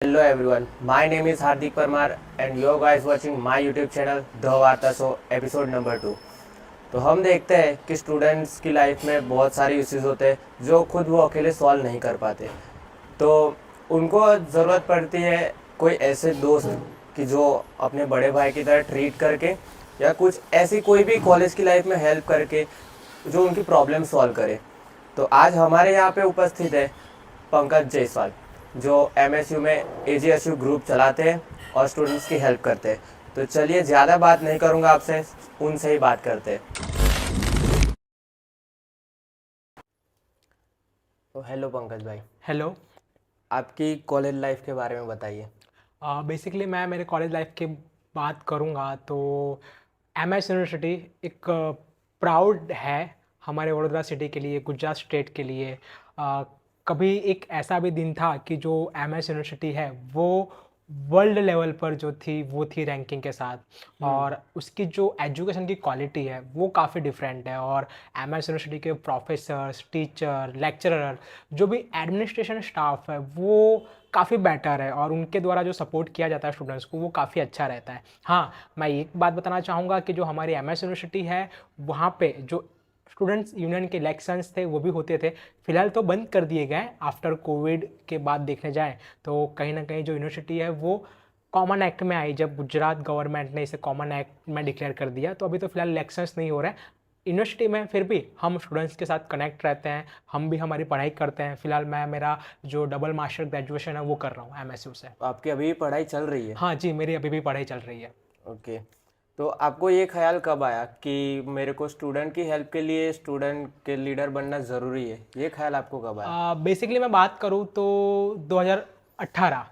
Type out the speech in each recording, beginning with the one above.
Hello everyone, my name is Hardik Parmar and you guys watching my YouTube channel The वार्ता show episode number 2। तो हम देखते हैं कि स्टूडेंट्स की लाइफ में बहुत सारे इश्यूज होते हैं जो खुद वो अकेले सॉल्व नहीं कर पाते। तो उनको ज़रूरत पड़ती है कोई ऐसे दोस्त कि जो अपने बड़े भाई की तरह ट्रीट करके या कुछ ऐसी कोई भी कॉलेज की लाइफ में हेल्प करके जो उनकी प्रॉब्लम सॉल्व करे। तो आज हमारे यहाँ पे उपस्थित है पंकज जायसवाल जो एमएसयू में एजीएसयू ग्रुप चलाते हैं और स्टूडेंट्स की हेल्प करते हैं। तो चलिए ज़्यादा बात नहीं करूँगा आपसे, उनसे ही बात करते हैं। तो हेलो पंकज भाई, हेलो। आपकी कॉलेज लाइफ के बारे में बताइए। बेसिकली मैं मेरे कॉलेज लाइफ की बात करूँगा तो एमएस यूनिवर्सिटी एक प्राउड है हमारे वडोदरा सिटी के लिए, गुजरात स्टेट के लिए। कभी एक ऐसा भी दिन था कि जो एमएस यूनिवर्सिटी है वो वर्ल्ड लेवल पर जो थी वो थी रैंकिंग के साथ, और उसकी जो एजुकेशन की क्वालिटी है वो काफ़ी डिफरेंट है। और एमएस यूनिवर्सिटी के प्रोफेसर्स, टीचर, लेक्चरर, जो भी एडमिनिस्ट्रेशन स्टाफ है वो काफ़ी बेटर है, और उनके द्वारा जो सपोर्ट किया जाता है स्टूडेंट्स को वो काफ़ी अच्छा रहता है। हाँ, मैं एक बात बताना चाहूँगा कि जो हमारी एमएस यूनिवर्सिटी है वहाँ पे जो स्टूडेंट्स यूनियन के इलेक्शंस थे वो भी होते थे। फिलहाल तो बंद कर दिए गए आफ्टर कोविड के बाद देखने जाएँ तो कहीं ना कहीं जो यूनिवर्सिटी है वो कॉमन एक्ट में आई, जब गुजरात गवर्नमेंट ने इसे कॉमन एक्ट में डिक्लेयर कर दिया। तो अभी तो फिलहाल इलेक्शंस नहीं हो रहे हैं यूनिवर्सिटी में, फिर भी हम स्टूडेंट्स के साथ कनेक्ट रहते हैं, हम भी हमारी पढ़ाई करते हैं। फिलहाल मैं मेरा जो डबल मास्टर ग्रेजुएशन है वो कर रहा हूँ एमएसयू से। आपकी अभी भी पढ़ाई चल रही है? हाँ जी, मेरी अभी भी पढ़ाई चल रही है। ओके। तो आपको ये ख्याल कब आया कि मेरे को स्टूडेंट की हेल्प के लिए स्टूडेंट के लीडर बनना ज़रूरी है? ये ख्याल आपको कब आया? बेसिकली मैं बात करूँ तो 2018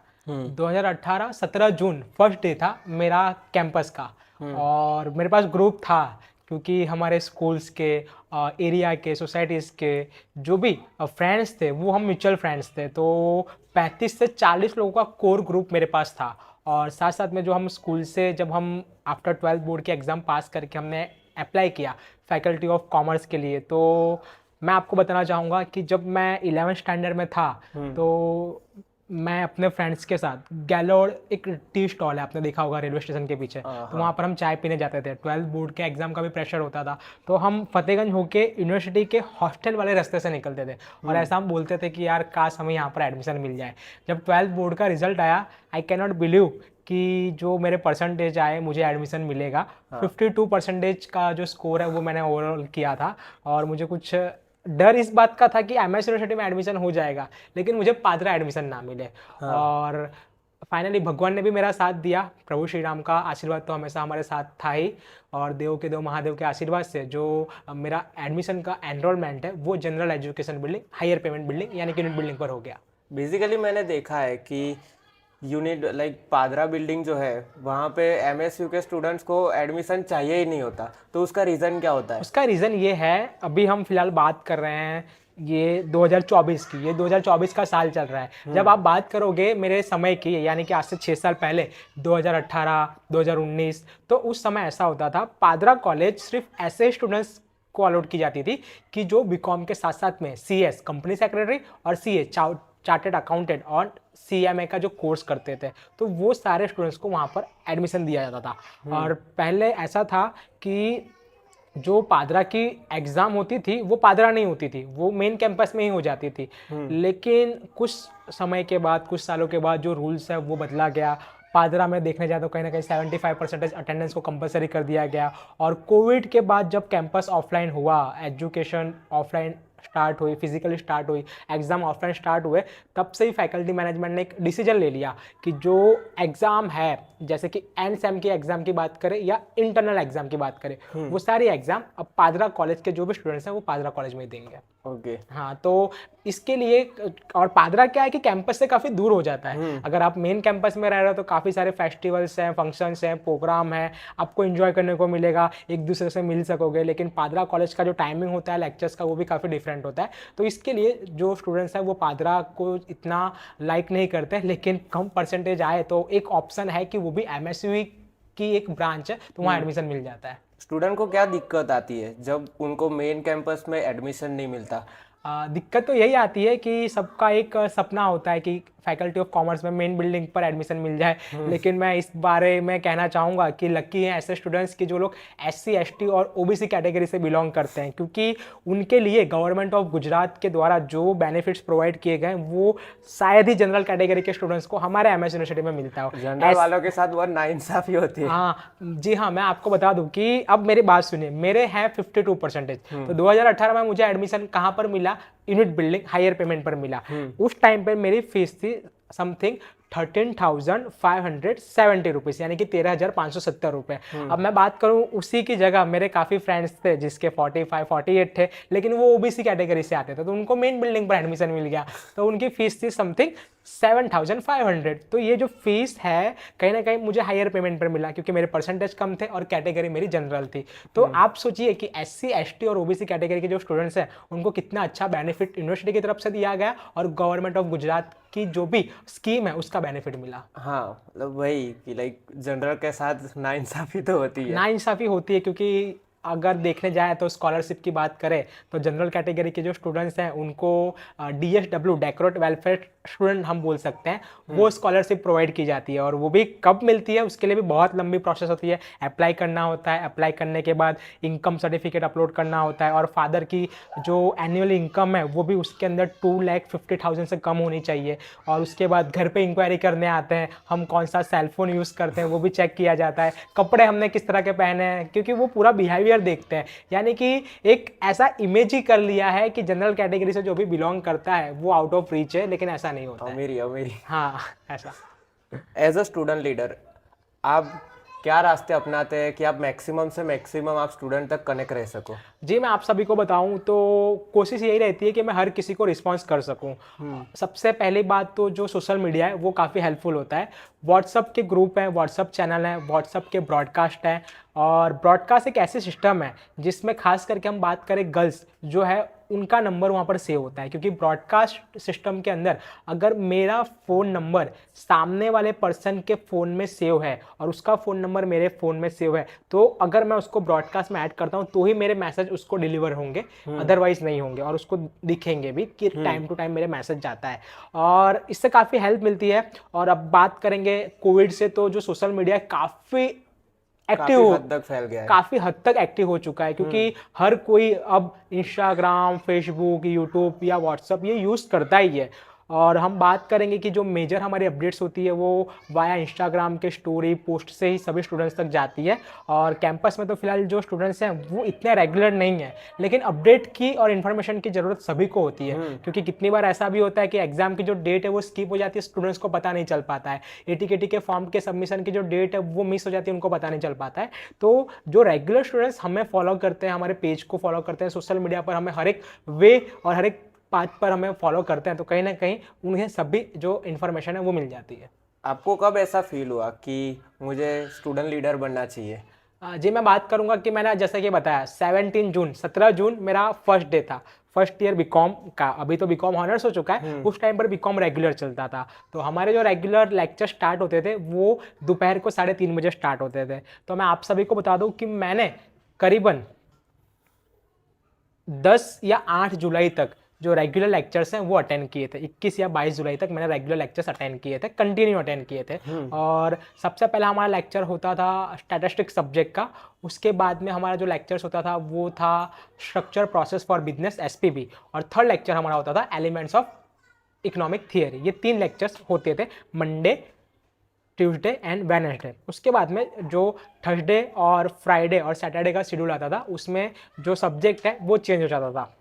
17 जून फर्स्ट डे था मेरा कैंपस का। और मेरे पास ग्रुप था क्योंकि हमारे स्कूल्स के, एरिया के, सोसाइटीज़ के जो भी फ्रेंड्स थे वो हम म्यूचुअल फ्रेंड्स थे। तो 35 से 40 लोगों का कोर ग्रुप मेरे पास था। और साथ साथ में जो हम स्कूल से जब हम आफ्टर 12th बोर्ड के एग्ज़ाम पास करके हमने अप्लाई किया फैकल्टी ऑफ कॉमर्स के लिए, तो मैं आपको बताना चाहूँगा कि जब मैं 11th स्टैंडर्ड में था तो मैं अपने फ्रेंड्स के साथ गैलोड, एक टी स्टॉल है, आपने देखा होगा रेलवे स्टेशन के पीछे, तो वहाँ पर हम चाय पीने जाते थे। 12th बोर्ड के एग्ज़ाम का भी प्रेशर होता था तो हम फतेहगंज होके यूनिवर्सिटी के हॉस्टल वाले रास्ते से निकलते थे और ऐसा हम बोलते थे कि यार काश हमें यहाँ पर एडमिशन मिल जाए। जब 12th बोर्ड का रिजल्ट आया, आई कैन नॉट बिलीव कि जो मेरे परसेंटेज आए मुझे एडमिशन मिलेगा। 52% का जो स्कोर है वो मैंने ओवरऑल किया था, और मुझे कुछ डर इस बात का था कि एमएस यूनिवर्सिटी में एडमिशन हो जाएगा लेकिन मुझे पादरा एडमिशन ना मिले। और फाइनली भगवान ने भी मेरा साथ दिया, प्रभु श्री राम का आशीर्वाद तो हमेशा हमारे साथ था ही, और देव के देव महादेव के आशीर्वाद से जो मेरा एडमिशन का एनरोलमेंट है वो general education building, higher payment building यानी कि यूनिट बिल्डिंग पर हो गया। बेसिकली मैंने देखा है कि यूनिट लाइक पादरा बिल्डिंग जो है वहाँ पे एमएसयू के स्टूडेंट्स को एडमिशन चाहिए ही नहीं होता, तो उसका रीज़न क्या होता है? उसका रीज़न ये है, अभी हम फिलहाल बात कर रहे हैं ये 2024 की, ये 2024 का साल चल रहा है। जब आप बात करोगे मेरे समय की, यानी कि आज से 6 साल पहले 2018 2019, तो उस समय ऐसा होता था पादरा कॉलेज सिर्फ ऐसे स्टूडेंट्स को अलॉट की जाती थी कि जो बीकॉम के साथ साथ में सीएस कंपनी सेक्रेटरी और सीए चार्टेड अकाउंटेंट और सीएमए का जो कोर्स करते थे, तो वो सारे स्टूडेंट्स को वहाँ पर एडमिशन दिया जाता था। और पहले ऐसा था कि जो पादरा की एग्ज़ाम होती थी वो पादरा नहीं होती थी, वो मेन कैंपस में ही हो जाती थी। लेकिन कुछ समय के बाद, कुछ सालों के बाद जो रूल्स है वो बदला गया। पादरा में देखने जाए तो कहीं ना कहीं 75% अटेंडेंस को कंपलसरी कर दिया गया। और कोविड के बाद जब कैंपस ऑफलाइन हुआ, एजुकेशन ऑफलाइन स्टार्ट हुई, फिजिकली स्टार्ट हुई, एग्ज़ाम ऑफलाइन स्टार्ट हुए, तब से ही फैकल्टी मैनेजमेंट ने एक डिसीजन ले लिया कि जो एग्ज़ाम है, जैसे कि एन सेम की एग्ज़ाम की बात करें या इंटरनल एग्ज़ाम की बात करें, वो सारी एग्ज़ाम अब पादरा कॉलेज के जो भी स्टूडेंट्स हैं वो पादरा कॉलेज में ही देंगे। ओके। हाँ, तो इसके लिए, और पादरा क्या है कि कैंपस से काफ़ी दूर हो जाता है। अगर आप मेन कैंपस में रह रहे हो तो काफ़ी सारे फेस्टिवल्स हैं, फंक्शंस हैं, प्रोग्राम हैं, आपको एंजॉय करने को मिलेगा, एक दूसरे से मिल सकोगे। लेकिन पादरा कॉलेज का जो टाइमिंग होता है लेक्चर्स का वो भी काफ़ी डिफरेंट होता है। तो इसके लिए जो स्टूडेंट्स हैं वो पादरा को इतना लाइक नहीं करते, लेकिन कम परसेंटेज आए तो एक ऑप्शन है कि वो भी एमएसयू की एक ब्रांच है तो वहाँ एडमिशन मिल जाता है। स्टूडेंट को क्या दिक्कत आती है जब उनको मेन कैंपस में एडमिशन नहीं मिलता? दिक्कत तो यही आती है कि सबका एक सपना होता है कि फैकल्टी ऑफ कॉमर्स में मेन बिल्डिंग पर एडमिशन मिल जाए, लेकिन मैं इस बारे में कहना चाहूँगा कि लकी हैं ऐसे स्टूडेंट्स की जो लोग SC ST और OBC कैटेगरी से बिलोंग करते हैं, क्योंकि उनके लिए गवर्नमेंट ऑफ गुजरात के द्वारा जो बेनिफिट्स प्रोवाइड किए गए वो शायद ही जनरल कैटेगरी के स्टूडेंट्स को हमारे MS यूनिवर्सिटी में मिलता हो। जनरल वालों के साथ बहुत नाइंसाफी होती है। हाँ जी हाँ, मैं आपको बता दूं कि अब मेरी बात सुनिए, मेरे हैं 52%। तो 2018 में मुझे एडमिशन कहाँ पर मिला? यूनिट बिल्डिंग हायर पेमेंट पर मिला। उस टाइम पर मेरी फीस थी समथिंग 13,570 रुपीज़, यानी कि 13,570 रुपये। अब मैं बात करूं उसी की जगह मेरे काफ़ी फ्रेंड्स थे जिसके 45 48 थे, लेकिन वो OBC कैटेगरी से आते थे, तो उनको मेन बिल्डिंग पर एडमिशन मिल गया, तो उनकी फ़ीस थी समथिंग 7,500। तो ये जो फीस है कहीं ना कहीं मुझे हायर पेमेंट पर मिला क्योंकि मेरे परसेंटेज कम थे और कैटेगरी मेरी जनरल थी। तो आप सोचिए कि SC ST और OBC कैटेगरी के जो स्टूडेंट्स हैं उनको कितना अच्छा बेनिफिट यूनिवर्सिटी की तरफ से दिया गया और गवर्नमेंट ऑफ गुजरात की जो भी स्कीम है उसका बेनिफिट मिला। हाँ, मतलब वही कि लाइक जनरल के साथ नाइंसाफी तो होती है। नाइंसाफ़ी होती है क्योंकि अगर देखने जाए तो स्कॉलरशिप की बात करें तो जनरल कैटेगरी के जो स्टूडेंट्स हैं उनको DSW डेकोरेट वेलफेयर स्टूडेंट हम बोल सकते हैं, वो स्कॉलरशिप प्रोवाइड की जाती है। और वो भी कब मिलती है उसके लिए भी बहुत लंबी प्रोसेस होती है। अप्लाई करना होता है, अप्लाई करने के बाद इनकम सर्टिफिकेट अपलोड करना होता है और फादर की जो एनुअल इनकम है वो भी उसके अंदर 2,50,000 से कम होनी चाहिए। और उसके बाद घर पे इंक्वायरी करने आते हैं, हम कौन सा सेलफोन यूज़ करते हैं वो भी चेक किया जाता है, कपड़े हमने किस तरह के पहने हैं, क्योंकि वो पूरा बिहेवियर देखते हैं। यानी कि एक ऐसा इमेज ही कर लिया है कि जनरल कैटेगरी से जो भी बिलोंग करता है वो आउट ऑफ रीच है, लेकिन ऐसा नहीं होता है। अमीरी हाँ, ऐसा। एज अ स्टूडेंट लीडर आप क्या रास्ते अपनाते हैं कि आप मैक्सिमम से मैक्सिमम आप स्टूडेंट तक कनेक्ट रह सको? जी, मैं आप सभी को बताऊं तो कोशिश यही रहती है कि मैं हर किसी को रिस्पॉन्स कर सकूं। सबसे पहली बात तो जो सोशल मीडिया है वो काफ़ी हेल्पफुल होता है। व्हाट्सअप के ग्रुप हैं, व्हाट्सअप चैनल हैं, व्हाट्सअप के ब्रॉडकास्ट हैं। और ब्रॉडकास्ट एक ऐसी सिस्टम है जिसमें खास करके हम बात करें गर्ल्स जो है उनका नंबर वहाँ पर सेव होता है, क्योंकि ब्रॉडकास्ट सिस्टम के अंदर अगर मेरा फ़ोन नंबर सामने वाले पर्सन के फ़ोन में सेव है और उसका फ़ोन नंबर मेरे फ़ोन में सेव है, तो अगर मैं उसको ब्रॉडकास्ट में ऐड करता हूँ तो ही मेरे मैसेज उसको डिलीवर होंगे, अदरवाइज नहीं होंगे। और उसको दिखेंगे भी कि टाइम टू टाइम मेरे मैसेज जाता है और इससे काफ़ी हेल्प मिलती है। और अब बात करेंगे कोविड से, तो जो सोशल मीडिया काफ़ी एक्टिव, हद तक फैल गया है, काफ़ी हद तक एक्टिव हो चुका है, क्योंकि हर कोई अब इंस्टाग्राम, फेसबुक, यूट्यूब या व्हाट्सअप ये यूज़ करता ही है। और हम बात करेंगे कि जो मेजर हमारी अपडेट्स होती है वो वाया इंस्टाग्राम के स्टोरी पोस्ट से ही सभी स्टूडेंट्स तक जाती है। और कैंपस में तो फिलहाल जो स्टूडेंट्स हैं वो इतने रेगुलर नहीं है, लेकिन अपडेट की और इन्फॉर्मेशन की ज़रूरत सभी को होती है, क्योंकि कितनी बार ऐसा भी होता है कि एग्जाम की जो डेट है वो स्किप हो जाती है, स्टूडेंट्स को पता नहीं चल पाता है। ATKT के फॉर्म के सबमिशन की जो डेट है वो मिस हो जाती है, उनको पता नहीं चल पाता है। तो जो रेगुलर स्टूडेंट्स हमें फॉलो करते हैं, हमारे पेज को फॉलो करते हैं, सोशल मीडिया पर हमें हर एक वे और हर एक पाथ पर हमें फॉलो करते हैं, तो कहीं ना कहीं उन्हें सभी जो इन्फॉर्मेशन है वो मिल जाती है। आपको कब ऐसा फील हुआ कि मुझे स्टूडेंट लीडर बनना चाहिए? जी, मैं बात करूंगा कि मैंने जैसे कि बताया 17 जून मेरा फर्स्ट डे था, फर्स्ट ईयर बीकॉम का। अभी तो बीकॉम ऑनर्स हो चुका है, उस टाइम पर बीकॉम रेगुलर चलता था। तो हमारे जो रेगुलर लेक्चर स्टार्ट होते थे वो दोपहर को 3:30 बजे स्टार्ट होते थे। तो मैं आप सभी को बता दूं कि मैंने करीबन 10 या 8 जुलाई तक जो रेगुलर लेक्चर्स हैं वो अटेंड किए थे। 21 या 22 जुलाई तक मैंने रेगुलर लेक्चर्स अटेंड किए थे, कंटिन्यू अटेंड किए थे। और सबसे पहला हमारा लेक्चर होता था स्टैटिस्टिक्स सब्जेक्ट का, उसके बाद में हमारा जो लेक्चर्स होता था वो था structure process for business SPB, और थर्ड लेक्चर हमारा होता था एलिमेंट्स ऑफ इकोनॉमिक थियरी। ये 3 लेक्चर्स होते थे, मंडे, ट्यूसडे एंड वेडनेसडे। उसके बाद में जो थर्सडे और फ्राइडे और सैटरडे का शेड्यूल आता था उसमें जो सब्जेक्ट है वो चेंज हो जाता था,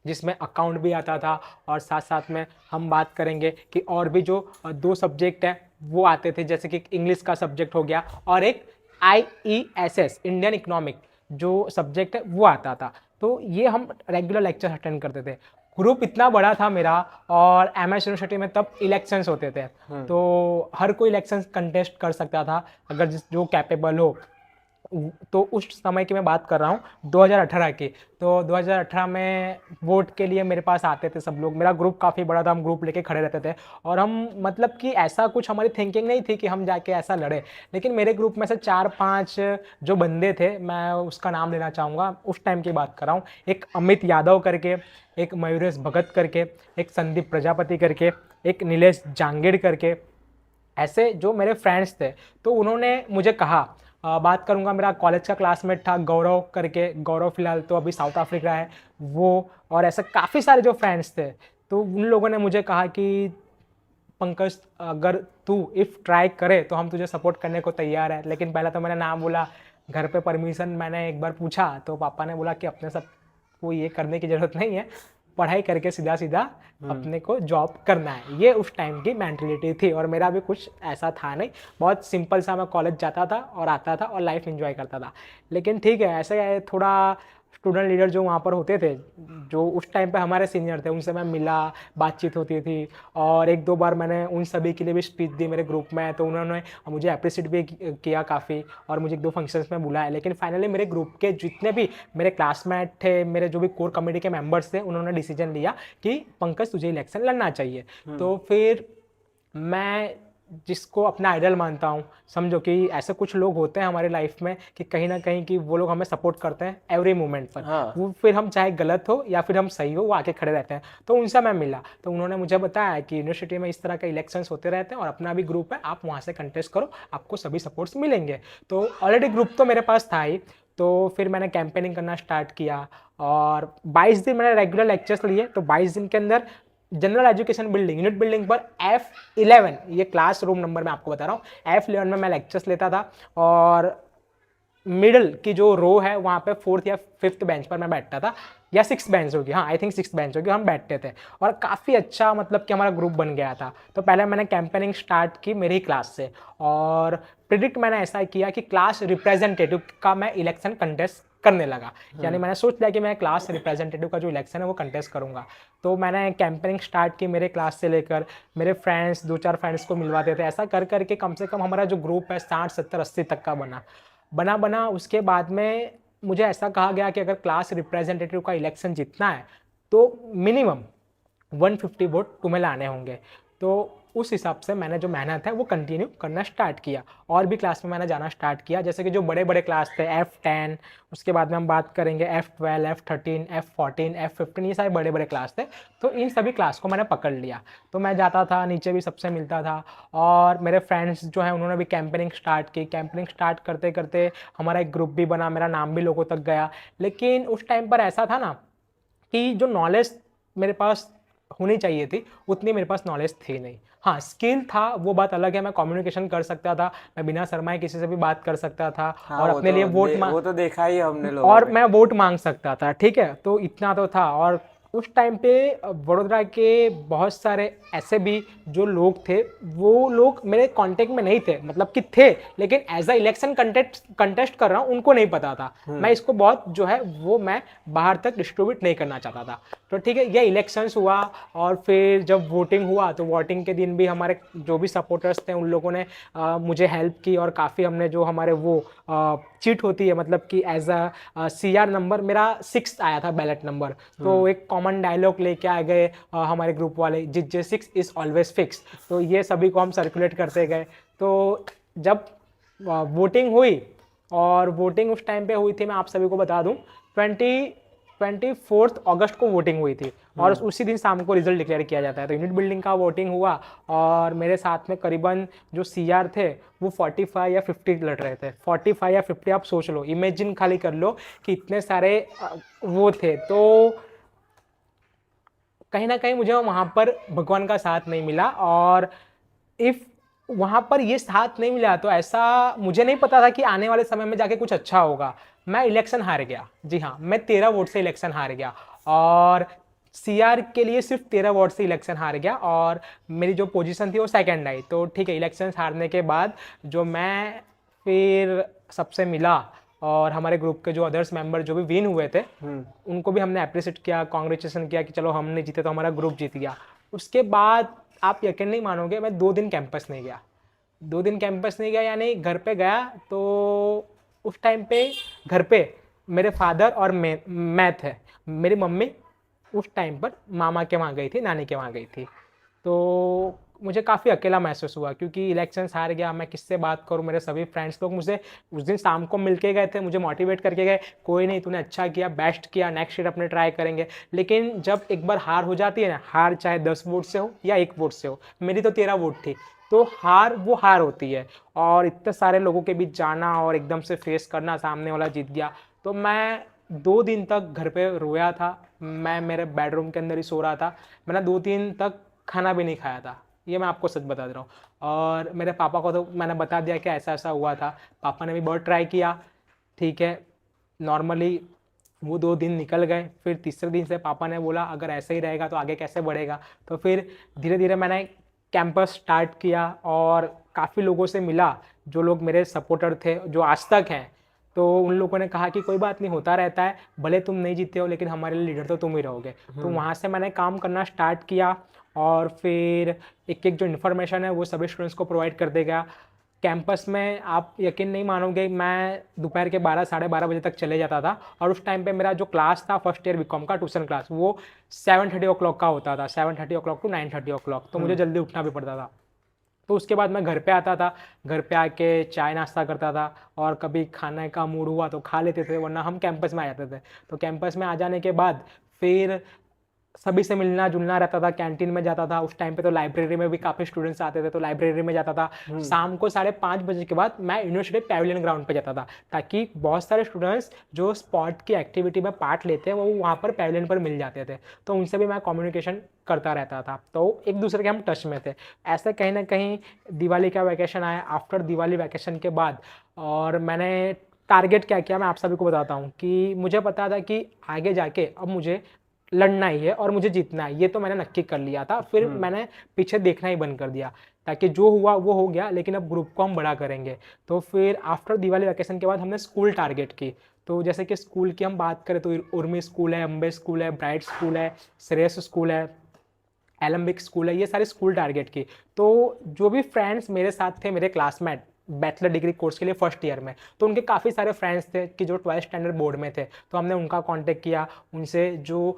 जिसमें अकाउंट भी आता था और साथ साथ में हम बात करेंगे कि और भी जो 2 सब्जेक्ट हैं वो आते थे, जैसे कि इंग्लिश का सब्जेक्ट हो गया और एक IESS इंडियन इकोनॉमिक जो सब्जेक्ट है वो आता था। तो ये हम रेगुलर लेक्चर अटेंड करते थे। ग्रुप इतना बड़ा था मेरा, और MS यूनिवर्सिटी में तब इलेक्शंस होते थे, तो हर कोई इलेक्शंस कंटेस्ट कर सकता था अगर जो कैपेबल हो। तो उस समय की मैं बात कर रहा हूँ 2018 की। तो 2018 में वोट के लिए मेरे पास आते थे सब लोग। मेरा ग्रुप काफ़ी बड़ा था, हम ग्रुप लेके खड़े रहते थे। और हम मतलब कि ऐसा कुछ हमारी थिंकिंग नहीं थी कि हम जाके ऐसा लड़े, लेकिन मेरे ग्रुप में से 4-5 जो बंदे थे, मैं उसका नाम लेना चाहूँगा, उस टाइम की बात कर रहा हूँ। एक अमित यादव करके, एक मयूरेश भगत करके, एक संदीप प्रजापति करके, एक नीलेश जांगीड़ करके, ऐसे जो मेरे फ्रेंड्स थे। तो उन्होंने मुझे कहा, बात करूंगा, मेरा कॉलेज का क्लासमेट था गौरव करके, गौरव फिलहाल तो अभी साउथ अफ्रीका है वो, और ऐसे काफ़ी सारे जो फ्रेंड्स थे। तो उन लोगों ने मुझे कहा कि पंकज, अगर तू इफ़ ट्राई करे तो हम तुझे सपोर्ट करने को तैयार है। लेकिन पहला तो मैंने ना बोला, घर पे परमिशन मैंने एक बार पूछा तो पापा ने बोला कि अपने सब को ये करने की ज़रूरत नहीं है, पढ़ाई करके सीधा सीधा अपने को जॉब करना है। ये उस टाइम की मैंटलिटी थी, और मेरा भी कुछ ऐसा था नहीं, बहुत सिंपल सा, मैं कॉलेज जाता था और आता था और लाइफ एंजॉय करता था। लेकिन ठीक है, ऐसे थोड़ा स्टूडेंट लीडर जो वहाँ पर होते थे, जो उस टाइम पे हमारे सीनियर थे, उनसे मैं मिला, बातचीत होती थी। और एक दो बार मैंने उन सभी के लिए भी स्पीच दी मेरे ग्रुप में, तो उन्होंने मुझे अप्रिशिएट भी किया काफ़ी, और मुझे एक दो फंक्शंस में बुलाया। लेकिन फाइनली मेरे ग्रुप के जितने भी मेरे क्लासमेट थे, मेरे जो भी कोर कमेटी के मेंबर्स थे, उन्होंने डिसीजन लिया कि पंकज तुझे इलेक्शन लड़ना चाहिए। तो फिर मैं जिसको अपना आइडल मानता हूँ, समझो कि ऐसे कुछ लोग होते हैं हमारी लाइफ में कि कहीं ना कहीं कि वो लोग हमें सपोर्ट करते हैं एवरी मोमेंट पर। हाँ। वो फिर हम चाहे गलत हो या फिर हम सही हो, वो आके खड़े रहते हैं। तो उनसे मैं मिला, तो उन्होंने मुझे बताया कि यूनिवर्सिटी में इस तरह के इलेक्शंस होते रहते हैं और अपना भी ग्रुप है, आप वहाँ से कंटेस्ट करो, आपको सभी सपोर्ट्स मिलेंगे। तो ऑलरेडी ग्रुप तो मेरे पास था ही। तो फिर मैंने कैंपेनिंग करना स्टार्ट किया, और 22 दिन मैंने रेगुलर लेक्चर्स लिए। तो 22 दिन के अंदर general education building, unit building पर F11, ये क्लास रूम नंबर मैं आपको बता रहा हूँ, F11 में मैं लेक्चर्स लेता था। और मिडल की जो रो है वहाँ पे 4th या 5th बेंच पर मैं बैठता था, या 6th बेंच होगी, हाँ आई थिंक 6th बेंच होगी, हम बैठते थे। और काफ़ी अच्छा मतलब कि हमारा ग्रुप बन गया था। तो पहले मैंने कैंपेनिंग स्टार्ट की मेरी क्लास से, और प्रिडिक्ट मैंने ऐसा किया कि क्लास रिप्रेजेंटेटिव का मैं इलेक्शन कंटेस्ट करने लगा। यानी मैंने सोच लिया कि मैं क्लास रिप्रेजेंटेटिव का जो इलेक्शन है वो कंटेस्ट करूंगा। तो मैंने कैंपेनिंग स्टार्ट की मेरे क्लास से लेकर, मेरे फ्रेंड्स 2-4 फ्रेंड्स को मिलवाते थे। ऐसा कर करके कम से कम हमारा जो ग्रुप है 60, 70, 80 तक का बना। उसके बाद में मुझे ऐसा कहा गया कि अगर क्लास रिप्रेजेंटेटिव का इलेक्शन जीतना है तो मिनिमम 150 वोट तुम्हें लाने होंगे। तो उस हिसाब से मैंने जो मेहनत है वो कंटिन्यू करना स्टार्ट किया, और भी क्लास में मैंने जाना स्टार्ट किया। जैसे कि जो बड़े बड़े क्लास थे F10, उसके बाद में हम बात करेंगे F12, F13, F14, F15, ये सारे बड़े बड़े क्लास थे। तो इन सभी क्लास को मैंने पकड़ लिया। तो मैं जाता था, नीचे भी सबसे मिलता था, और मेरे फ्रेंड्स जो हैं उन्होंने भी कैंपेनिंग स्टार्ट की। कैंपेनिंग स्टार्ट करते करते हमारा एक ग्रुप भी बना, मेरा नाम भी लोगों तक गया। लेकिन उस टाइम पर ऐसा था ना कि जो नॉलेज मेरे पास होनी चाहिए थी, उतनी मेरे पास नॉलेज थी नहीं। हाँ, स्किल था, वो बात अलग है, मैं कम्युनिकेशन कर सकता था, मैं बिना शर्माए किसी से भी बात कर सकता था, हाँ, और अपने लिए वो तो देखा ही हमने लोगों और में। मैं वोट मांग सकता था, ठीक है। तो इतना तो था। और उस टाइम पे वडोदरा के बहुत सारे ऐसे भी जो लोग थे, वो लोग मेरे कांटेक्ट में नहीं थे, मतलब कि थे लेकिन एज अ इलेक्शन कंटेस्ट कर रहा हूँ उनको नहीं पता था। मैं इसको बहुत जो है वो मैं बाहर तक डिस्ट्रीब्यूट नहीं करना चाहता था। तो ठीक है, ये इलेक्शंस हुआ, और फिर जब वोटिंग हुआ तो वोटिंग के दिन भी हमारे जो भी सपोर्टर्स थे उन लोगों ने मुझे हेल्प की, और काफ़ी हमने जो हमारे वो चीट होती है, मतलब कि एज अ CR नंबर मेरा 6 आया था, बैलेट नंबर। तो एक कॉमन डायलॉग लेके आ गए हमारे ग्रुप वाले, J6 इज ऑलवेज फिक्स। तो ये सभी को हम सर्कुलेट करते गए। तो जब वोटिंग हुई, और वोटिंग उस टाइम पे हुई थी, मैं आप सभी को बता दूं, 24 अगस्त को वोटिंग हुई थी, और उसी दिन शाम को रिजल्ट डिक्लेयर किया जाता है। तो यूनिट बिल्डिंग का वोटिंग हुआ, और मेरे साथ में करीबन जो CR थे वो 45 या 50 लड़ रहे थे। 45 या 50, आप सोच लो, इमेजिन खाली कर लो कि इतने सारे वो थे। तो कहीं ना कहीं मुझे वहाँ पर भगवान का साथ नहीं मिला, और इफ़ वहाँ पर ये साथ नहीं मिला तो ऐसा मुझे नहीं पता था कि आने वाले समय में जाके कुछ अच्छा होगा। मैं इलेक्शन हार गया, जी हाँ, मैं 13 वोट से इलेक्शन हार गया, और CR के लिए सिर्फ 13 वोट से इलेक्शन हार गया, और मेरी जो पोजीशन थी वो सेकंड आई। तो ठीक है, इलेक्शन हारने के बाद जो मैं फिर सबसे मिला, और हमारे ग्रुप के जो अदर्स मेंबर जो भी विन हुए थे उनको भी हमने अप्रिशिएट किया, कांग्रेचुलेशन किया कि चलो हमने जीते तो हमारा ग्रुप जीत गया। उसके बाद आप यकीन नहीं मानोगे, मैं 2 दिन कैंपस नहीं गया। 2 दिन कैंपस नहीं गया, यानी घर पे गया तो उस टाइम पे घर पे मेरे फादर और मैं थे। मेरी मम्मी उस टाइम पर मामा के वहाँ गई थी, नानी के वहाँ गई थी। तो मुझे काफ़ी अकेला महसूस हुआ क्योंकि इलेक्शंस हार गया, मैं किससे बात करूं। मेरे सभी फ्रेंड्स लोग मुझे उस दिन शाम को मिल के गए थे, मुझे मोटिवेट करके गए, कोई नहीं तूने अच्छा किया, बेस्ट किया, नेक्स्ट ईयर अपने ट्राई करेंगे। लेकिन जब एक बार हार हो जाती है ना, हार चाहे 10 वोट से हो या 1 वोट से हो, मेरी तो 13 वोट थी, तो हार वो हार होती है। और इतने सारे लोगों के बीच जाना और एकदम से फेस करना, सामने वाला जीत गया, तो मैं 2 दिन तक घर पे रोया था। मैं मेरे बेडरूम के अंदर ही सो रहा था। मैंने 2 दिन तक खाना भी नहीं खाया था, ये मैं आपको सच बता दे रहा हूँ। और मेरे पापा को तो मैंने बता दिया कि ऐसा ऐसा हुआ था। पापा ने भी बहुत ट्राई किया, ठीक है, नॉर्मली वो 2 दिन निकल गए। फिर तीसरे दिन से पापा ने बोला अगर ऐसे ही रहेगा तो आगे कैसे बढ़ेगा। तो फिर धीरे धीरे मैंने कैंपस स्टार्ट किया और काफ़ी लोगों से मिला जो लोग मेरे सपोर्टर थे, जो आज तक हैं। तो उन लोगों ने कहा कि कोई बात नहीं, होता रहता है, भले तुम नहीं जीते हो लेकिन हमारे लिए लीडर तो तुम ही रहोगे। तो वहाँ से मैंने काम करना स्टार्ट किया और फिर एक एक जो इन्फॉर्मेशन है वो सभी स्टूडेंट्स को प्रोवाइड कर देगा। कैंपस में आप यकीन नहीं मानोगे, मैं दोपहर के 12 साढ़े 12 बजे तक चले जाता था। और उस टाइम पे मेरा जो क्लास था फर्स्ट ईयर बीकॉम का ट्यूशन क्लास, वो 7:30 का होता था, 7:30 टू 9:30। तो मुझे जल्दी उठना भी पड़ता था। तो उसके बाद मैं घर पे आता था, घर पे आके चाय नाश्ता करता था और कभी खाने का मूड हुआ तो खा लेते थे, वरना हम कैंपस में आ जाते थे। तो कैंपस में आ जाने के बाद फिर सभी से मिलना जुलना रहता था, कैंटीन में जाता था। उस टाइम पे तो लाइब्रेरी में भी काफ़ी स्टूडेंट्स आते थे, तो लाइब्रेरी में जाता था। शाम को 5:30 बजे के बाद मैं यूनिवर्सिटी पैवेलियन ग्राउंड पे जाता था, ताकि बहुत सारे स्टूडेंट्स जो स्पॉट की एक्टिविटी में पार्ट लेते हैं वो वहाँ पर पैवेलियन पर मिल जाते थे। तो उनसे भी मैं कम्युनिकेशन करता रहता था, तो एक दूसरे के हम टच में थे। ऐसे कहीं ना कहीं दिवाली का वैकेशन आया। आफ्टर दिवाली वैकेशन के बाद और मैंने टारगेट क्या किया मैं आप सभी को बताता हूँ कि मुझे पता था कि आगे जाके अब मुझे लड़ना ही है और मुझे जीतना है, ये तो मैंने नक्की कर लिया था। फिर मैंने पीछे देखना ही बंद कर दिया, ताकि जो हुआ वो हो गया, लेकिन अब ग्रुप को हम बड़ा करेंगे। तो फिर आफ्टर दिवाली वैकेशन के बाद हमने स्कूल टारगेट की। तो जैसे कि स्कूल की हम बात करें तो उर्मी स्कूल है, अम्बे स्कूल है, ब्राइट स्कूल है, श्रेयस स्कूल है, एलम्बिक स्कूल है, ये सारे स्कूल टारगेट की। तो जो भी फ्रेंड्स मेरे साथ थे, मेरे क्लासमेट बैचलर डिग्री कोर्स के लिए फर्स्ट ईयर में, तो उनके काफ़ी सारे फ्रेंड्स थे कि जो 12th स्टैंडर्ड बोर्ड में थे। तो हमने उनका कांटेक्ट किया, उनसे जो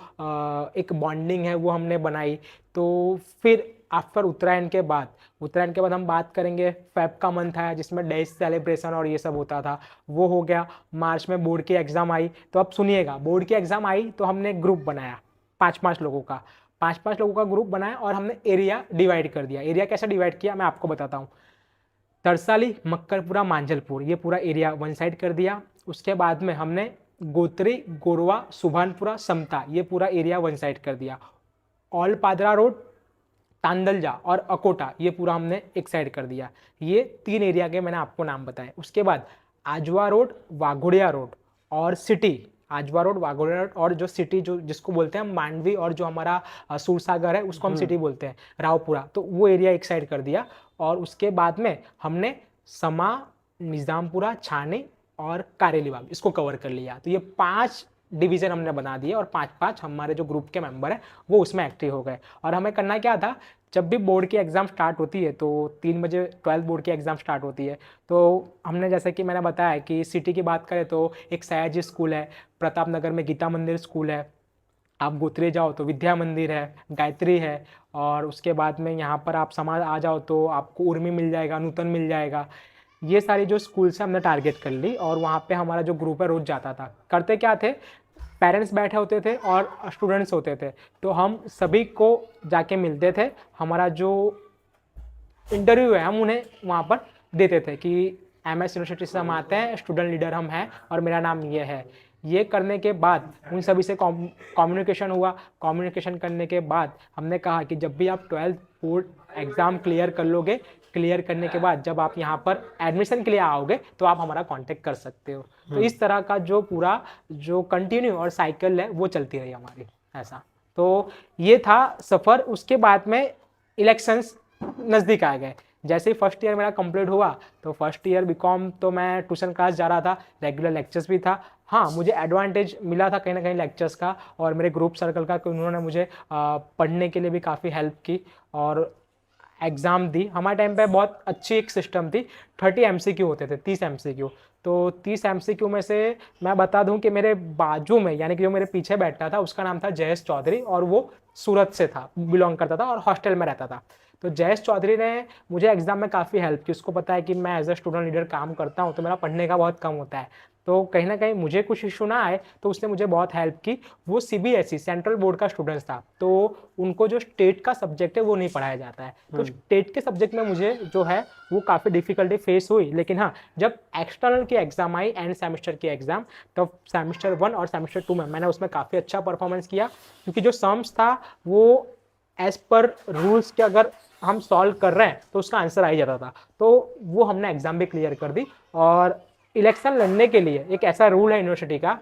एक बॉन्डिंग है वो हमने बनाई। तो फिर आफ्टर उत्तरायण के बाद हम बात करेंगे, फेब का मंथ आया जिसमें डेज सेलिब्रेशन और ये सब होता था, वो हो गया। मार्च में बोर्ड की एग्ज़ाम आई। तो अब सुनिएगा, बोर्ड की एग्ज़ाम आई तो हमने ग्रुप बनाया 5-5 लोगों का, 5-5 लोगों का ग्रुप बनाया और हमने एरिया डिवाइड कर दिया। एरिया कैसे डिवाइड किया मैं आपको बताता हूँ। तरसाली, मक्करपुरा, मांझलपुर, ये पूरा एरिया वन साइड कर दिया। उसके बाद में हमने गोत्री, गोरवा, सुभानपुरा, समता, ये पूरा एरिया वन साइड कर दिया। ऑल पादरा रोड, तांदलजा और अकोटा, ये पूरा हमने एक साइड कर दिया। ये 3 एरिया के मैंने आपको नाम बताए। उसके बाद आजवा रोड, वाघोड़िया रोड और सिटी, आजवा रोड, वाघोड़िया रोड और जो सिटी जो जिसको बोलते हैं मांडवी, और जो हमारा सूरसागर है उसको हम सिटी बोलते हैं, रावपुरा, तो वो एरिया एक साइड कर दिया। और उसके बाद में हमने समा, निज़ामपुरा, छानी और कारेली बाग, इसको कवर कर लिया। तो ये 5 डिवीज़न हमने बना दिए और 5-5 हमारे जो ग्रुप के मेंबर हैं वो उसमें एक्टिव हो गए। और हमें करना क्या था, जब भी बोर्ड की एग्ज़ाम स्टार्ट होती है तो 3 बजे 12th बोर्ड की एग्ज़ाम स्टार्ट होती है। तो हमने जैसे कि मैंने बताया कि सिटी की बात करें तो एक सयाजी स्कूल है, प्रताप नगर में गीता मंदिर स्कूल है, आप गोत्रे जाओ तो विद्या मंदिर है, गायत्री है, और उसके बाद में यहाँ पर आप समाज आ जाओ तो आपको उर्मी मिल जाएगा, नूतन मिल जाएगा। ये सारी जो स्कूल से हमने टारगेट कर ली और वहाँ पे हमारा जो ग्रुप है रोज़ जाता था। करते क्या थे, पेरेंट्स बैठे होते थे और स्टूडेंट्स होते थे, तो हम सभी को जाके मिलते थे। हमारा जो इंटरव्यू है हम उन्हें वहाँ पर देते थे कि MS यूनिवर्सिटी से हम आते हैं, स्टूडेंट लीडर हम हैं और मेरा नाम ये है। ये करने के बाद उन सभी से कम्युनिकेशन हुआ। कम्युनिकेशन करने के बाद हमने कहा कि जब भी आप 12th बोर्ड एग्ज़ाम क्लियर कर लोगे, क्लियर करने के बाद जब आप यहाँ पर एडमिशन के लिए आओगे तो आप हमारा कांटेक्ट कर सकते हो। तो इस तरह का जो पूरा जो कंटिन्यू और साइकिल है वो चलती रही हमारी, ऐसा। तो ये था सफ़र। उसके बाद में इलेक्शंस नज़दीक आ गए। जैसे ही फर्स्ट ईयर मेरा कंप्लीट हुआ तो फर्स्ट ईयर बीकॉम तो मैं ट्यूशन क्लास जा रहा था, रेगुलर लेक्चर्स भी था। हाँ, मुझे एडवांटेज मिला था कहीं ना कहीं लेक्चर्स का और मेरे ग्रुप सर्कल का, कि उन्होंने मुझे पढ़ने के लिए भी काफ़ी हेल्प की। और एग्ज़ाम दी। हमारे टाइम पे बहुत अच्छी एक सिस्टम थी, 30 MCQ होते थे, 30 MCQ। तो 30 MCQ में से मैं बता दूं कि मेरे बाजू में, यानी कि जो मेरे पीछे बैठा था, उसका नाम था जयेश चौधरी और वो सूरत से था, बिलोंग करता था और हॉस्टल में रहता था। तो जयेश चौधरी ने मुझे एग्ज़ाम में काफ़ी हेल्प की। उसको पता है कि मैं एज अ स्टूडेंट लीडर काम करता हूँ, तो मेरा पढ़ने का बहुत कम होता है, तो कहीं ना कहीं मुझे कुछ इशू ना आए, तो उसने मुझे बहुत हेल्प की। वो CBSE सेंट्रल बोर्ड का स्टूडेंट था, तो उनको जो स्टेट का सब्जेक्ट है वो नहीं पढ़ाया जाता है। तो स्टेट के सब्जेक्ट में मुझे जो है वो काफ़ी डिफिकल्टी फेस हुई। लेकिन हाँ, जब एक्सटर्नल की एग्ज़ाम आई, एंड सेमेस्टर की एग्ज़ाम, तब सेमेस्टर 1 और सेमेस्टर 2 में मैंने उसमें काफ़ी अच्छा परफॉर्मेंस किया, क्योंकि जो सम्स था वो एज पर रूल्स के अगर हम सॉल्व कर रहे हैं तो उसका आंसर आ ही जाता था। तो वो हमने एग्ज़ाम भी क्लियर कर दी। और इलेक्शन लड़ने के लिए एक ऐसा रूल है यूनिवर्सिटी का,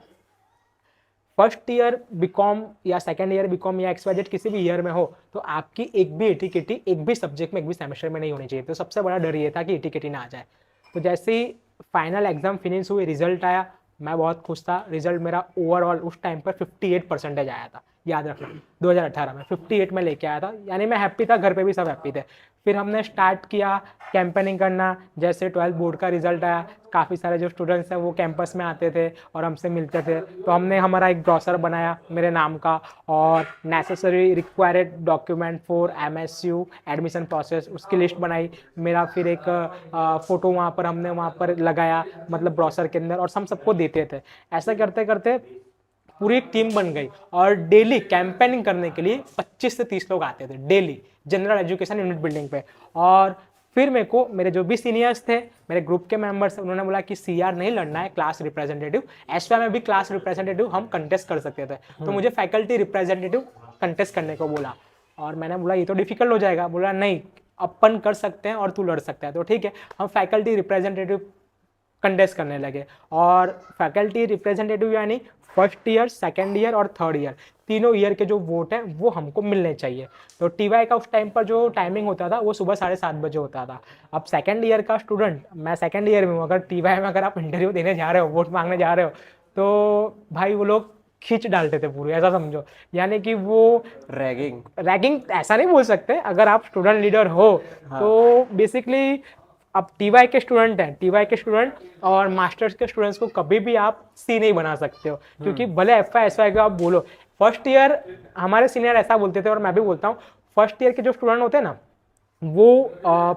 फर्स्ट ईयर बीकॉम या सेकंड ईयर बीकॉम या XYZ किसी भी ईयर में हो, तो आपकी एक भी एटीकेटी एक भी सब्जेक्ट में, एक भी सेमेस्टर में नहीं होनी चाहिए। तो सबसे बड़ा डर ये था कि एटीकेटी ना आ जाए। तो जैसे ही फाइनल एग्जाम फिनिश हुई, रिजल्ट आया, मैं बहुत खुश था। रिजल्ट मेरा ओवरऑल उस टाइम पर 58% आया था, याद रखना, 2018 में 58 में लेके आया था, यानी मैं हैप्पी था, घर पे भी सब हैप्पी थे। फिर हमने स्टार्ट किया कैंपेनिंग करना। जैसे 12th बोर्ड का रिजल्ट आया, काफ़ी सारे जो स्टूडेंट्स हैं वो कैंपस में आते थे और हमसे मिलते थे, तो हमने हमारा एक ब्रोशर बनाया मेरे नाम का, और necessary required document for MSU admission process, उसकी लिस्ट बनाई। मेरा फिर एक फ़ोटो वहाँ पर हमने वहाँ पर लगाया, मतलब ब्रोशर के अंदर, और हम सबको देते थे। ऐसा करते करते पूरी एक टीम बन गई, और डेली कैंपेनिंग करने के लिए 25 से 30 लोग आते थे daily, general education unit building पे। और फिर मेरे को मेरे जो भी सीनियर्स थे, मेरे ग्रुप के मेंबर्स, उन्होंने बोला कि CR नहीं लड़ना है, क्लास रिप्रेजेंटेटिव। SY में भी क्लास रिप्रेजेंटेटिव हम कंटेस्ट कर सकते थे, तो मुझे फैकल्टी रिप्रेजेंटेटिव कंटेस्ट करने को बोला। और मैंने बोला ये तो डिफिकल्ट हो जाएगा। बोला नहीं, अपन कर सकते हैं और तू लड़ सकता है। तो ठीक है, हम फैकल्टी रिप्रेजेंटेटिव कंटेस्ट करने लगे। और फैकल्टी रिप्रेजेंटेटिव यानी फर्स्ट ईयर, सेकेंड ईयर और थर्ड ईयर, तीनों ईयर के जो वोट हैं वो हमको मिलने चाहिए। तो TY का उस टाइम पर जो टाइमिंग होता था वो सुबह 7:30 बजे होता था। अब सेकेंड ईयर का स्टूडेंट, मैं सेकेंड ईयर में हूँ, अगर TY में अगर आप इंटरव्यू देने जा रहे हो, वोट मांगने जा रहे हो, तो भाई वो लोग खींच डालते थे पूरी, ऐसा समझो। यानी कि वो रैगिंग ऐसा नहीं बोल सकते, अगर आप स्टूडेंट लीडर हो तो बेसिकली अब TY के स्टूडेंट हैं, TY के स्टूडेंट और मास्टर्स के स्टूडेंट्स को कभी भी आप C नहीं बना सकते हो, क्योंकि भले FY SY को आप बोलो। फर्स्ट ईयर हमारे सीनियर ऐसा बोलते थे और मैं भी बोलता हूँ, फर्स्ट ईयर के जो स्टूडेंट होते हैं ना, वो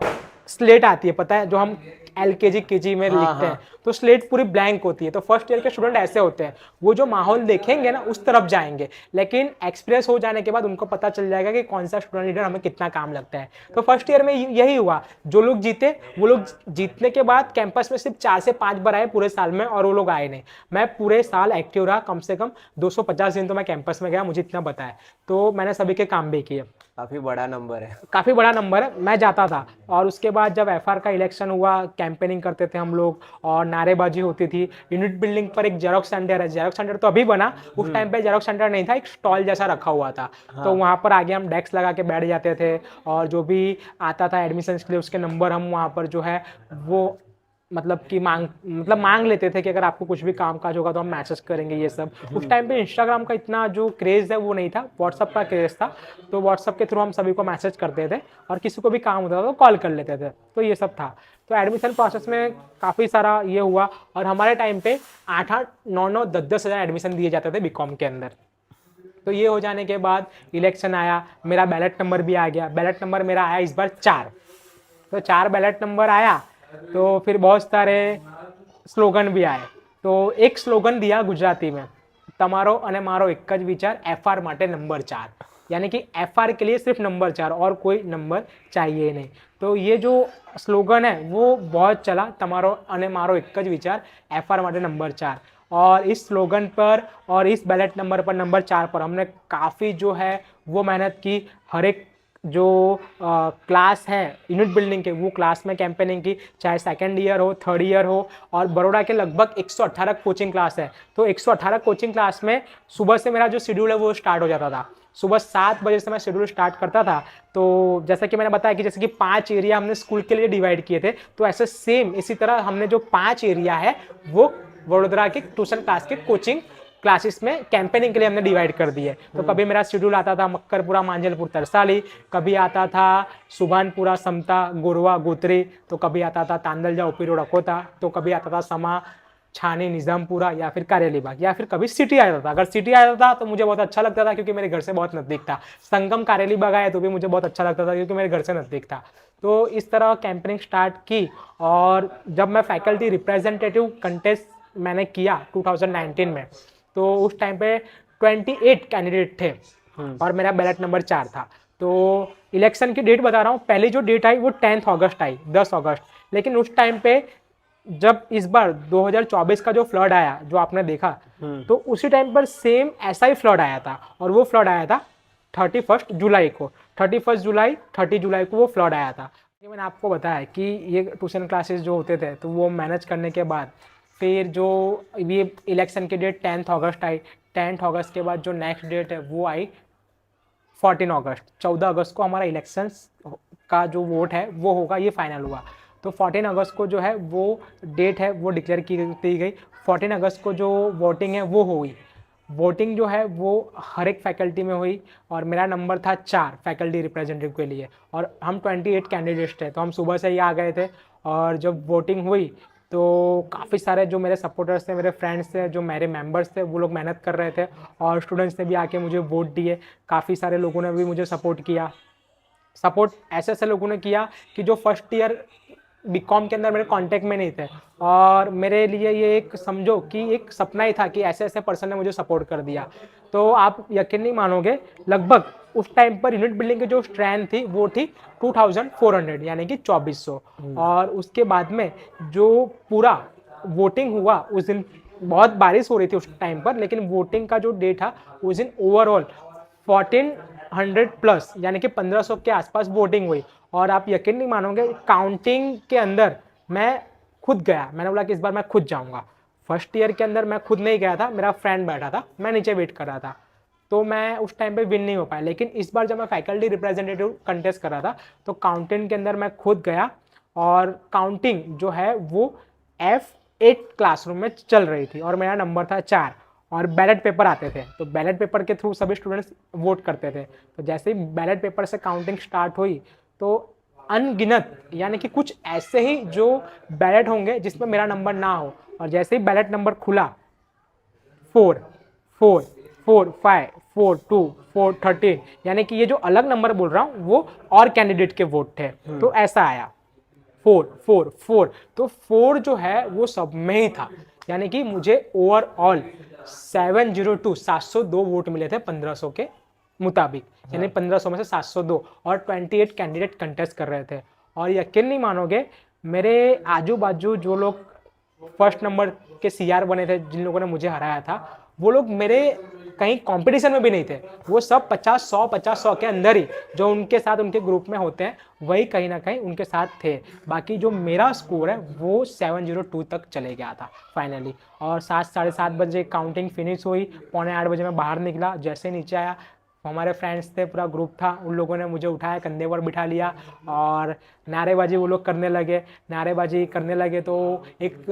स्लेट आती है, पता है, जो हम LKG KG में लिखते हैं, तो स्लेट पूरी ब्लैंक होती है। तो फर्स्ट ईयर के स्टूडेंट ऐसे होते हैं, वो जो माहौल देखेंगे ना उस तरफ जाएंगे, लेकिन एक्सपीरियंस हो जाने के बाद उनको पता चल जाएगा कि कौन सा स्टूडेंट लीडर हमें कितना काम लगता है। तो फर्स्ट ईयर में यही हुआ, जो लोग जीते वो लोग जीतने के बाद कैंपस में सिर्फ 4 से 5 बार आए पूरे साल में, और वो लोग आए नहीं। मैं पूरे साल एक्टिव रहा, कम से कम 250 दिन तो मैं कैंपस में गया, मुझे इतना पता है। तो मैंने सभी के काम भी किए। काफ़ी बड़ा नंबर है। काफ़ी बड़ा नंबर है, मैं जाता था। और उसके बाद जब FR का इलेक्शन हुआ, कैंपेनिंग करते थे हम लोग और नारेबाजी होती थी। यूनिट बिल्डिंग पर एक जेरोक्स सेंटर है, जेरोक्स सेंटर तो अभी बना, उस टाइम पे जेरोक्स सेंटर नहीं था, एक स्टॉल जैसा रखा हुआ था। तो वहाँ पर आगे हम डेस्क लगा के बैठ जाते थे, और जो भी आता था एडमिशन के लिए उसके नंबर हम वहाँ पर जो है वो मतलब कि मांग लेते थे कि अगर आपको कुछ भी काम काज होगा तो हम मैसेज करेंगे, ये सब। उस टाइम पे इंस्टाग्राम का इतना जो क्रेज़ है वो नहीं था, व्हाट्सअप का क्रेज़ था। तो व्हाट्सअप के थ्रू हम सभी को मैसेज करते थे, और किसी को भी काम होता था तो कॉल कर लेते थे। तो ये सब था। तो एडमिशन प्रोसेस में काफ़ी सारा ये हुआ, और हमारे टाइम पे 8-8, 9-9, 10-10 हज़ार एडमिशन दिए जाते थे बीकॉम के अंदर। तो ये हो जाने के बाद इलेक्शन आया, मेरा बैलेट नंबर भी आ गया। बैलेट नंबर मेरा आया इस बार 4। तो 4 बैलेट नंबर आया, तो फिर बहुत सारे स्लोगन भी आए। तो एक स्लोगन दिया गुजराती में, तमारो अने मारो एक ज विचार, FR माटे नंबर 4, यानी कि FR के लिए सिर्फ नंबर 4, और कोई नंबर चाहिए नहीं। तो ये जो स्लोगन है वो बहुत चला, तमारो अने मारो एक ज विचार, FR माटे नंबर 4। और इस स्लोगन पर और इस बैलेट नंबर पर, नंबर 4 पर, हमने काफ़ी जो है वो मेहनत की। हर एक जो क्लास है यूनिट बिल्डिंग के, वो क्लास में कैंपेनिंग की, चाहे सेकेंड ईयर हो, थर्ड ईयर हो। और बड़ौदा के लगभग 118 कोचिंग क्लास है, तो 118 कोचिंग क्लास में सुबह से मेरा जो शेड्यूल है वो स्टार्ट हो जाता था। सुबह 7 बजे से मैं शेड्यूल स्टार्ट करता था। तो जैसा कि मैंने बताया कि जैसे कि 5 एरिया हमने स्कूल के लिए डिवाइड किए थे, तो ऐसे सेम इसी तरह हमने जो 5 एरिया है वो वडोदरा के ट्यूशन क्लास के कोचिंग क्लासेस में कैंपेनिंग के लिए हमने डिवाइड कर दी है। तो कभी मेरा शेड्यूल आता था मक्करपुरा, मांजलपुर, तरसाली, कभी आता था सुभानपुरा, समता, गोरवा, गोत्री, तो कभी आता था तांदलजा, ओपीरोड, अकोता, तो कभी आता था समा, छानी, निजामपुरा या फिर कारेली बाग, या फिर कभी सिटी आता था। अगर सिटी आता था तो मुझे बहुत अच्छा लगता था क्योंकि मेरे घर से बहुत नज़दीक था। संगम, कारेली बाग आए तो भी मुझे बहुत अच्छा लगता था क्योंकि मेरे घर से नज़दीक था। तो इस तरह कैंपेनिंग स्टार्ट की। और जब मैं फैकल्टी रिप्रेजेंटेटिव कंटेस्ट मैंने किया 2019 में, तो उस टाइम पे 28 कैंडिडेट थे और मेरा बैलेट नंबर 4 था। तो इलेक्शन की डेट बता रहा हूँ, पहली जो डेट आई वो 10 अगस्त आई, 10 अगस्त। लेकिन उस टाइम पे जब इस बार 2024 का जो फ्लड आया जो आपने देखा, तो उसी टाइम पर सेम ऐसा ही फ्लड आया था। और वो फ्लड आया था 31 जुलाई को, 31 जुलाई 30 जुलाई को वो फ्लड आया था। ये मैंने आपको बताया कि ये ट्यूशन क्लासेस जो होते थे तो वो मैनेज करने के बाद फिर जो ये इलेक्शन की डेट 10 अगस्त आई, 10 अगस्त के बाद जो नेक्स्ट डेट है वो आई 14 अगस्त। 14 अगस्त को हमारा इलेक्शंस का जो वोट है वो होगा, ये फाइनल हुआ। तो 14 अगस्त को जो है वो डेट है वो डिक्लेयर की गई। 14 अगस्त को जो वोटिंग है वो हुई। वोटिंग जो है वो हर एक फैकल्टी में हुई और मेरा नंबर था 4 फैकल्टी रिप्रेजेंटेटिव के लिए। और हम 28 कैंडिडेट्स थे, तो हम सुबह से ही आ गए थे। और जब वोटिंग हुई तो काफ़ी सारे जो मेरे सपोर्टर्स थे, मेरे फ्रेंड्स थे, जो मेरे मेंबर्स थे, वो लोग मेहनत कर रहे थे और स्टूडेंट्स ने भी आके मुझे वोट दिए। काफ़ी सारे लोगों ने भी मुझे सपोर्ट किया। सपोर्ट ऐसे ऐसे लोगों ने किया कि जो फर्स्ट ईयर बीकॉम के अंदर मेरे कांटेक्ट में नहीं थे। और मेरे लिए ये एक समझो कि एक सपना ही था कि ऐसे ऐसे पर्सन ने मुझे सपोर्ट कर दिया। तो आप यकीन नहीं मानोगे, लगभग उस टाइम पर यूनिट बिल्डिंग की जो स्ट्रेंथ थी वो थी 2400 यानी कि 2400। और उसके बाद में जो पूरा वोटिंग हुआ उस दिन, बहुत बारिश हो रही थी उस टाइम पर, लेकिन वोटिंग का जो डे था उस दिन ओवरऑल 1400 प्लस यानी कि 1500 के आसपास वोटिंग हुई। और आप यकीन नहीं मानोगे, काउंटिंग के अंदर मैं खुद गया। मैंने बोला कि इस बार मैं खुद जाऊंगा। फर्स्ट ईयर के अंदर मैं खुद नहीं गया था, मेरा फ्रेंड बैठा था, मैं नीचे वेट कर रहा था, तो मैं उस टाइम पे विन नहीं हो पाया। लेकिन इस बार जब मैं फैकल्टी रिप्रेजेंटेटिव कंटेस्ट कर रहा था तो काउंटिंग के अंदर मैं खुद गया। और काउंटिंग जो है वो F8 क्लासरूम में चल रही थी और मेरा नंबर था 4। और बैलेट पेपर आते थे, तो बैलेट पेपर के थ्रू सभी स्टूडेंट्स वोट करते थे। तो जैसे ही बैलेट पेपर से काउंटिंग स्टार्ट हुई तो अनगिनत यानी कि कुछ ऐसे ही जो बैलेट होंगे जिसमें मेरा नंबर ना हो, और जैसे ही बैलेट नंबर खुला 4 4 4 5 4 2 4 13, यानी कि ये जो अलग नंबर बोल रहा हूँ वो और कैंडिडेट के वोट थे। तो ऐसा आया 4 4 4, तो 4 जो है वो सब में ही था। यानी कि मुझे ओवरऑल 702 वोट मिले थे 1500 के मुताबिक, यानी 1500 में से 702। और 28 कैंडिडेट कंटेस्ट कर रहे थे। और यकीन नहीं मानोगे, मेरे आजू बाजू जो लोग फर्स्ट नंबर के CR बने थे, जिन लोगों ने मुझे हराया था, वो लोग मेरे कहीं कंपटीशन में भी नहीं थे। वो सब 50-100 के अंदर ही, जो उनके साथ उनके ग्रुप में होते हैं वही कहीं ना कहीं उनके साथ थे। बाकी जो मेरा स्कोर है वो 702 तक चले गया था फाइनली। और 7-7:30 बजे काउंटिंग फिनिश हुई, 7:45 बजे मैं बाहर निकला। जैसे ही नीचे आया, हमारे फ्रेंड्स थे, पूरा ग्रुप था, उन लोगों ने मुझे उठाया, कंधे पर बिठा लिया और नारेबाजी वो लोग करने लगे। नारेबाजी करने लगे तो एक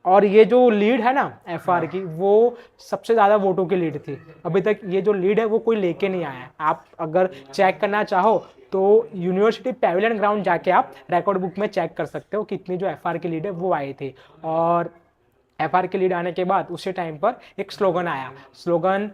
और ये जो लीड है ना FR की, वो सबसे ज़्यादा वोटों की लीड थी। अभी तक ये जो लीड है वो कोई लेके नहीं आया है। आप अगर चेक करना चाहो तो यूनिवर्सिटी पैवेलियन ग्राउंड जाके आप रिकॉर्ड बुक में चेक कर सकते हो कि इतनी जो FR की लीड है वो आई थी। और FR की लीड आने के बाद उसी टाइम पर एक स्लोगन आया। स्लोगन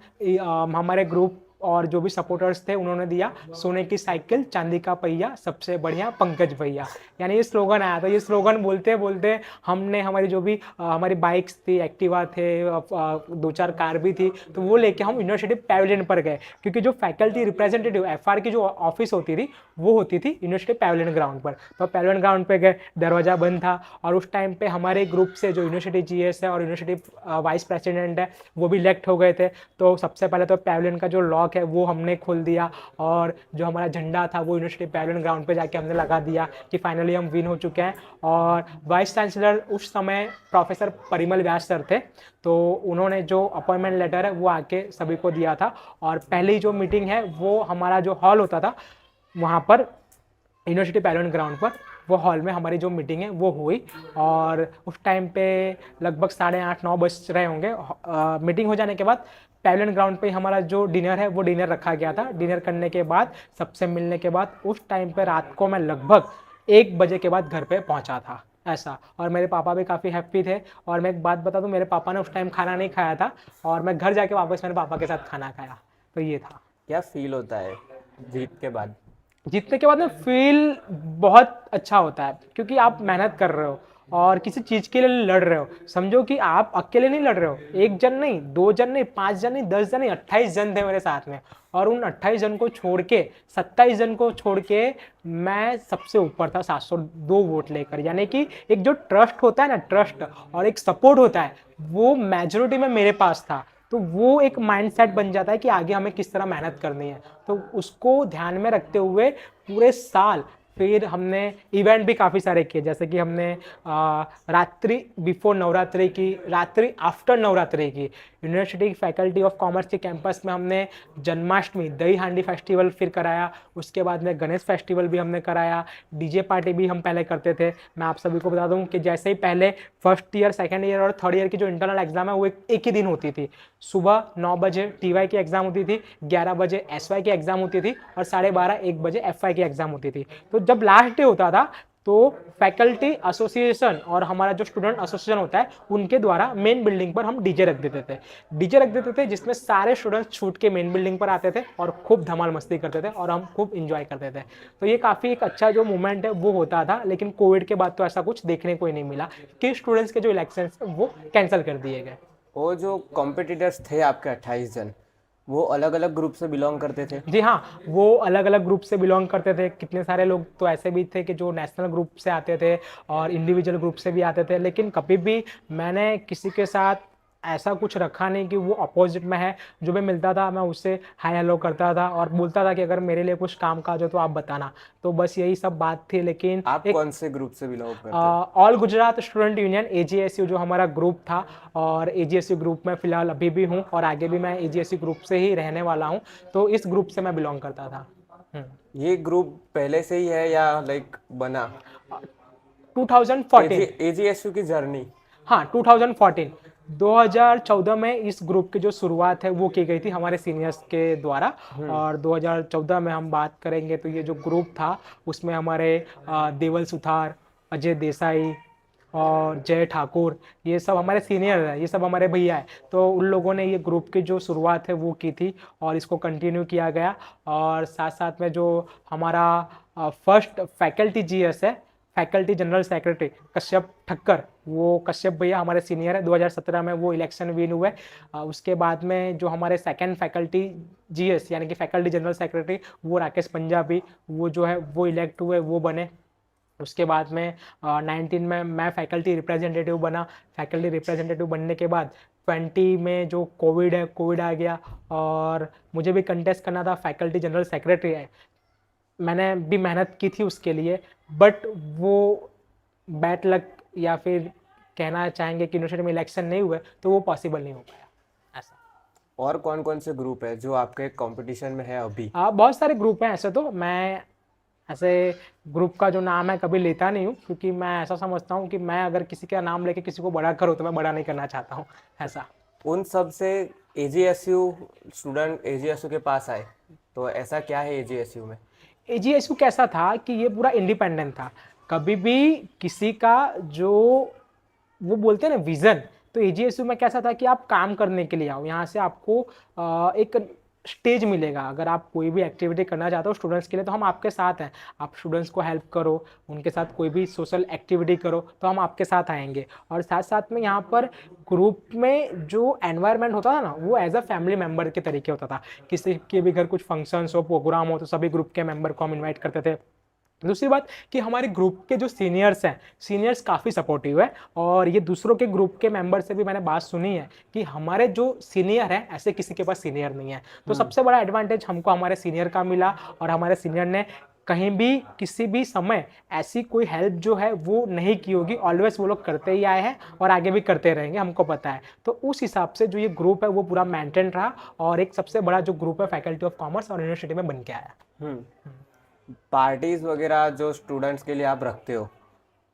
हमारे ग्रुप और जो भी सपोर्टर्स थे उन्होंने दिया, सोने की साइकिल चांदी का पहिया सबसे बढ़िया पंकज भैया। यानी ये स्लोगन आया था। ये स्लोगन बोलते बोलते हमने हमारी जो भी हमारी बाइक्स थी, एक्टिवा थे, 2-4 कार भी थी, तो वो लेके हम यूनिवर्सिटी पैवेलियन पर गए। क्योंकि जो फैकल्टी रिप्रेजेंटेटिव FR की जो ऑफिस होती थी वो होती थी यूनिवर्सिटी पैवेलियन ग्राउंड पर। तो पैवेलियन ग्राउंड पर गए, दरवाज़ा बंद था। और उस टाइम पर हमारे ग्रुप से जो यूनिवर्सिटी GS है और यूनिवर्सिटी वाइस प्रेसिडेंट है वो भी इलेक्ट हो गए थे। तो सबसे पहले तो पैवेलियन का जो लॉक है वो हमने खोल दिया और जो हमारा झंडा था वो यूनिवर्सिटी पैवेलियन ग्राउंड पे जाके हमने लगा दिया कि फाइनली हम विन हो चुके हैं। और वाइस चांसलर उस समय प्रोफेसर परिमल व्यास सर थे, तो उन्होंने जो अपॉइंटमेंट लेटर है वो आके सभी को दिया था। और पहली जो मीटिंग है वो हमारा जो हॉल होता था वहाँ पर यूनिवर्सिटी पैवेलियन ग्राउंड पर वो हॉल में हमारी जो मीटिंग है वो हुई। और उस टाइम पे लगभग 8:30-9 बज रहे होंगे। मीटिंग हो जाने के बाद पैवेलियन ग्राउंड पे हमारा जो डिनर है वो डिनर रखा गया था। डिनर करने के बाद सबसे मिलने के बाद उस टाइम पे रात को मैं लगभग 1 बजे के बाद घर पे पहुंचा था ऐसा। और मेरे पापा भी काफ़ी हैप्पी थे। और मैं एक बात बता दूं, मेरे पापा ने उस टाइम खाना नहीं खाया था और मैं घर जाके वापस मेरे पापा के साथ खाना खाया। तो ये था। क्या फील होता है जीत के बाद? जीतने के बाद में फील बहुत अच्छा होता है, क्योंकि आप मेहनत कर रहे हो और किसी चीज़ के लिए लड़ रहे हो। समझो कि आप अकेले नहीं लड़ रहे हो, 1 जन नहीं, 2 जन नहीं, 5 जन नहीं, 10 जन नहीं, 28 जन थे मेरे साथ में। और उन 28 जन को छोड़ के, 27 जन को छोड़ के मैं सबसे ऊपर था 702 वोट लेकर। यानी कि एक जो ट्रस्ट होता है ना, ट्रस्ट और एक सपोर्ट होता है, वो मेजोरिटी में मेरे पास था। तो वो एक माइंडसेट बन जाता है कि आगे हमें किस तरह मेहनत करनी है। तो उसको ध्यान में रखते हुए पूरे साल फिर हमने इवेंट भी काफ़ी सारे किए, जैसे कि हमने रात्रि बिफोर नवरात्रि की, रात्रि आफ्टर नवरात्रि की। यूनिवर्सिटी फैकल्टी ऑफ कॉमर्स के कैंपस में हमने जन्माष्टमी, दही हांडी फेस्टिवल फिर कराया। उसके बाद में गणेश फेस्टिवल भी हमने कराया। डीजे पार्टी भी हम पहले करते थे। मैं आप सभी को बता दूं कि जैसे ही पहले फर्स्ट ईयर, सेकेंड ईयर और थर्ड ईयर की जो इंटरनल एग्जाम है वो एक ही दिन होती थी। सुबह 9 बजे टीवाई की एग्जाम होती थी, 11 बजे एसवाई की एग्जाम होती थी और 12:30-1 बजे एफवाई की एग्जाम होती थी। तो जब लास्ट डे होता था तो फैकल्टी एसोसिएशन और हमारा जो स्टूडेंट एसोसिएशन होता है उनके द्वारा मेन बिल्डिंग पर हम डीजे रख देते थे। डीजे रख देते थे जिसमें सारे स्टूडेंट्स छूट के मेन बिल्डिंग पर आते थे और खूब धमाल मस्ती करते थे और हम खूब इंजॉय करते थे। तो ये काफ़ी एक अच्छा जो मोमेंट है वो होता था। लेकिन कोविड के बाद तो ऐसा कुछ देखने को ही नहीं मिला कि स्टूडेंट्स के जो इलेक्शन वो कैंसिल कर दिए गए। वो जो कॉम्पिटिटर्स थे आपके 28 जन, वो अलग अलग ग्रुप से बिलोंग करते थे? जी हाँ, वो अलग अलग ग्रुप से बिलोंग करते थे। कितने सारे लोग तो ऐसे भी थे कि जो नेशनल ग्रुप से आते थे और इंडिविजुअल ग्रुप से भी आते थे। लेकिन कभी भी मैंने किसी के साथ ऐसा कुछ रखा नहीं कि वो अपोजिट में है। जो भी मिलता था मैं उससे हाय हेलो करता था और बोलता था कि अगर मेरे लिए कुछ काम काज हो तो आप बताना। तो बस यही सब बात थी। लेकिन आप एक कौन से ग्रुप से बिलोंग करते हैं? All Gujarat student union AGSU जो हमारा ग्रुप था, और AGSU ग्रुप में फ़िलहाल अभी भी हूँ और आगे भी मैं AGSU ग्रुप से ही रहने वाला हूँ। तो इस ग्रुप से मैं बिलोंग करता था। ये ग्रुप पहले से ही है या लाइक बना? 2014। AGSU की जर्नी? हाँ, 2014 में इस ग्रुप की जो शुरुआत है वो की गई थी हमारे सीनियर्स के द्वारा। और 2014 में हम बात करेंगे तो ये जो ग्रुप था उसमें हमारे देवल सुथार, अजय देसाई और जय ठाकुर, ये सब हमारे सीनियर हैं, ये सब हमारे भैया है। तो उन लोगों ने ये ग्रुप की जो शुरुआत है वो की थी और इसको कंटिन्यू किया गया। और साथ साथ में जो हमारा फर्स्ट फैकल्टी GS है, faculty general secretary Kashyap Thakkar, वो कश्यप भैया हमारे सीनियर है। 2017 में वो इलेक्शन विन हुए। उसके बाद में जो हमारे सेकंड फैकल्टी GS यानी कि फैकल्टी जनरल सेक्रेटरी, वो राकेश पंजाबी, वो जो है वो इलेक्ट हुए, वो बने। उसके बाद में 19 में मैं फैकल्टी रिप्रेजेंटेटिव बना। फैकल्टी रिप्रेजेंटेटिव बनने के बाद 20 में जो कोविड आ गया और मुझे भी कंटेस्ट करना था फैकल्टी जनरल सेक्रेटरी है। मैंने भी मेहनत की थी उसके लिए, बट वो बैड लक या फिर कहना चाहेंगे कि यूनिवर्सिटी में इलेक्शन नहीं हुए तो वो पॉसिबल नहीं हो पाया ऐसा। और कौन कौन से ग्रुप है जो आपके कंपटीशन में है अभी? बहुत सारे ग्रुप हैं ऐसे। तो मैं ऐसे ग्रुप का जो नाम है कभी लेता नहीं हूँ, क्योंकि मैं ऐसा समझता हूँ कि मैं अगर किसी का नाम लेके किसी को बड़ा करूँ तो मैं बड़ा नहीं करना चाहता हूँ ऐसा। उन सब से AGSU स्टूडेंट AGSU के पास आए, तो ऐसा क्या है AGSU में? AGSU कैसा था कि ये पूरा इंडिपेंडेंट था। कभी भी किसी का जो वो बोलते हैं ना विज़न, तो AGSU में कैसा था कि आप काम करने के लिए आओ, यहाँ से आपको एक स्टेज मिलेगा। अगर आप कोई भी एक्टिविटी करना चाहते हो स्टूडेंट्स के लिए तो हम आपके साथ हैं। आप स्टूडेंट्स को हेल्प करो, उनके साथ कोई भी सोशल एक्टिविटी करो तो हम आपके साथ आएंगे। और साथ साथ में यहाँ पर ग्रुप में जो एनवायरनमेंट होता था ना, वो एज अ फैमिली मेम्बर के तरीके होता था। किसी के भी घर कुछ फंक्शंस हो, प्रोग्राम हो, तो सभी ग्रुप के मेम्बर को हम इन्वाइट करते थे। दूसरी बात कि हमारे ग्रुप के जो सीनियर्स हैं, सीनियर्स काफ़ी सपोर्टिव है। और ये दूसरों के ग्रुप के मेंबर से भी मैंने बात सुनी है कि हमारे जो सीनियर हैं ऐसे किसी के पास सीनियर नहीं है। तो सबसे बड़ा एडवांटेज हमको हमारे सीनियर का मिला। और हमारे सीनियर ने कहीं भी किसी भी समय ऐसी कोई हेल्प जो है वो नहीं की होगी। ऑलवेज वो लोग करते ही आए हैं और आगे भी करते रहेंगे, हमको पता है। तो उस हिसाब से जो ये ग्रुप है वो पूरा मेंटेन रहा और एक सबसे बड़ा जो ग्रुप है फैकल्टी ऑफ कॉमर्स और यूनिवर्सिटी में बन के आया। पार्टीज वगैरह जो स्टूडेंट्स के लिए आप रखते हो,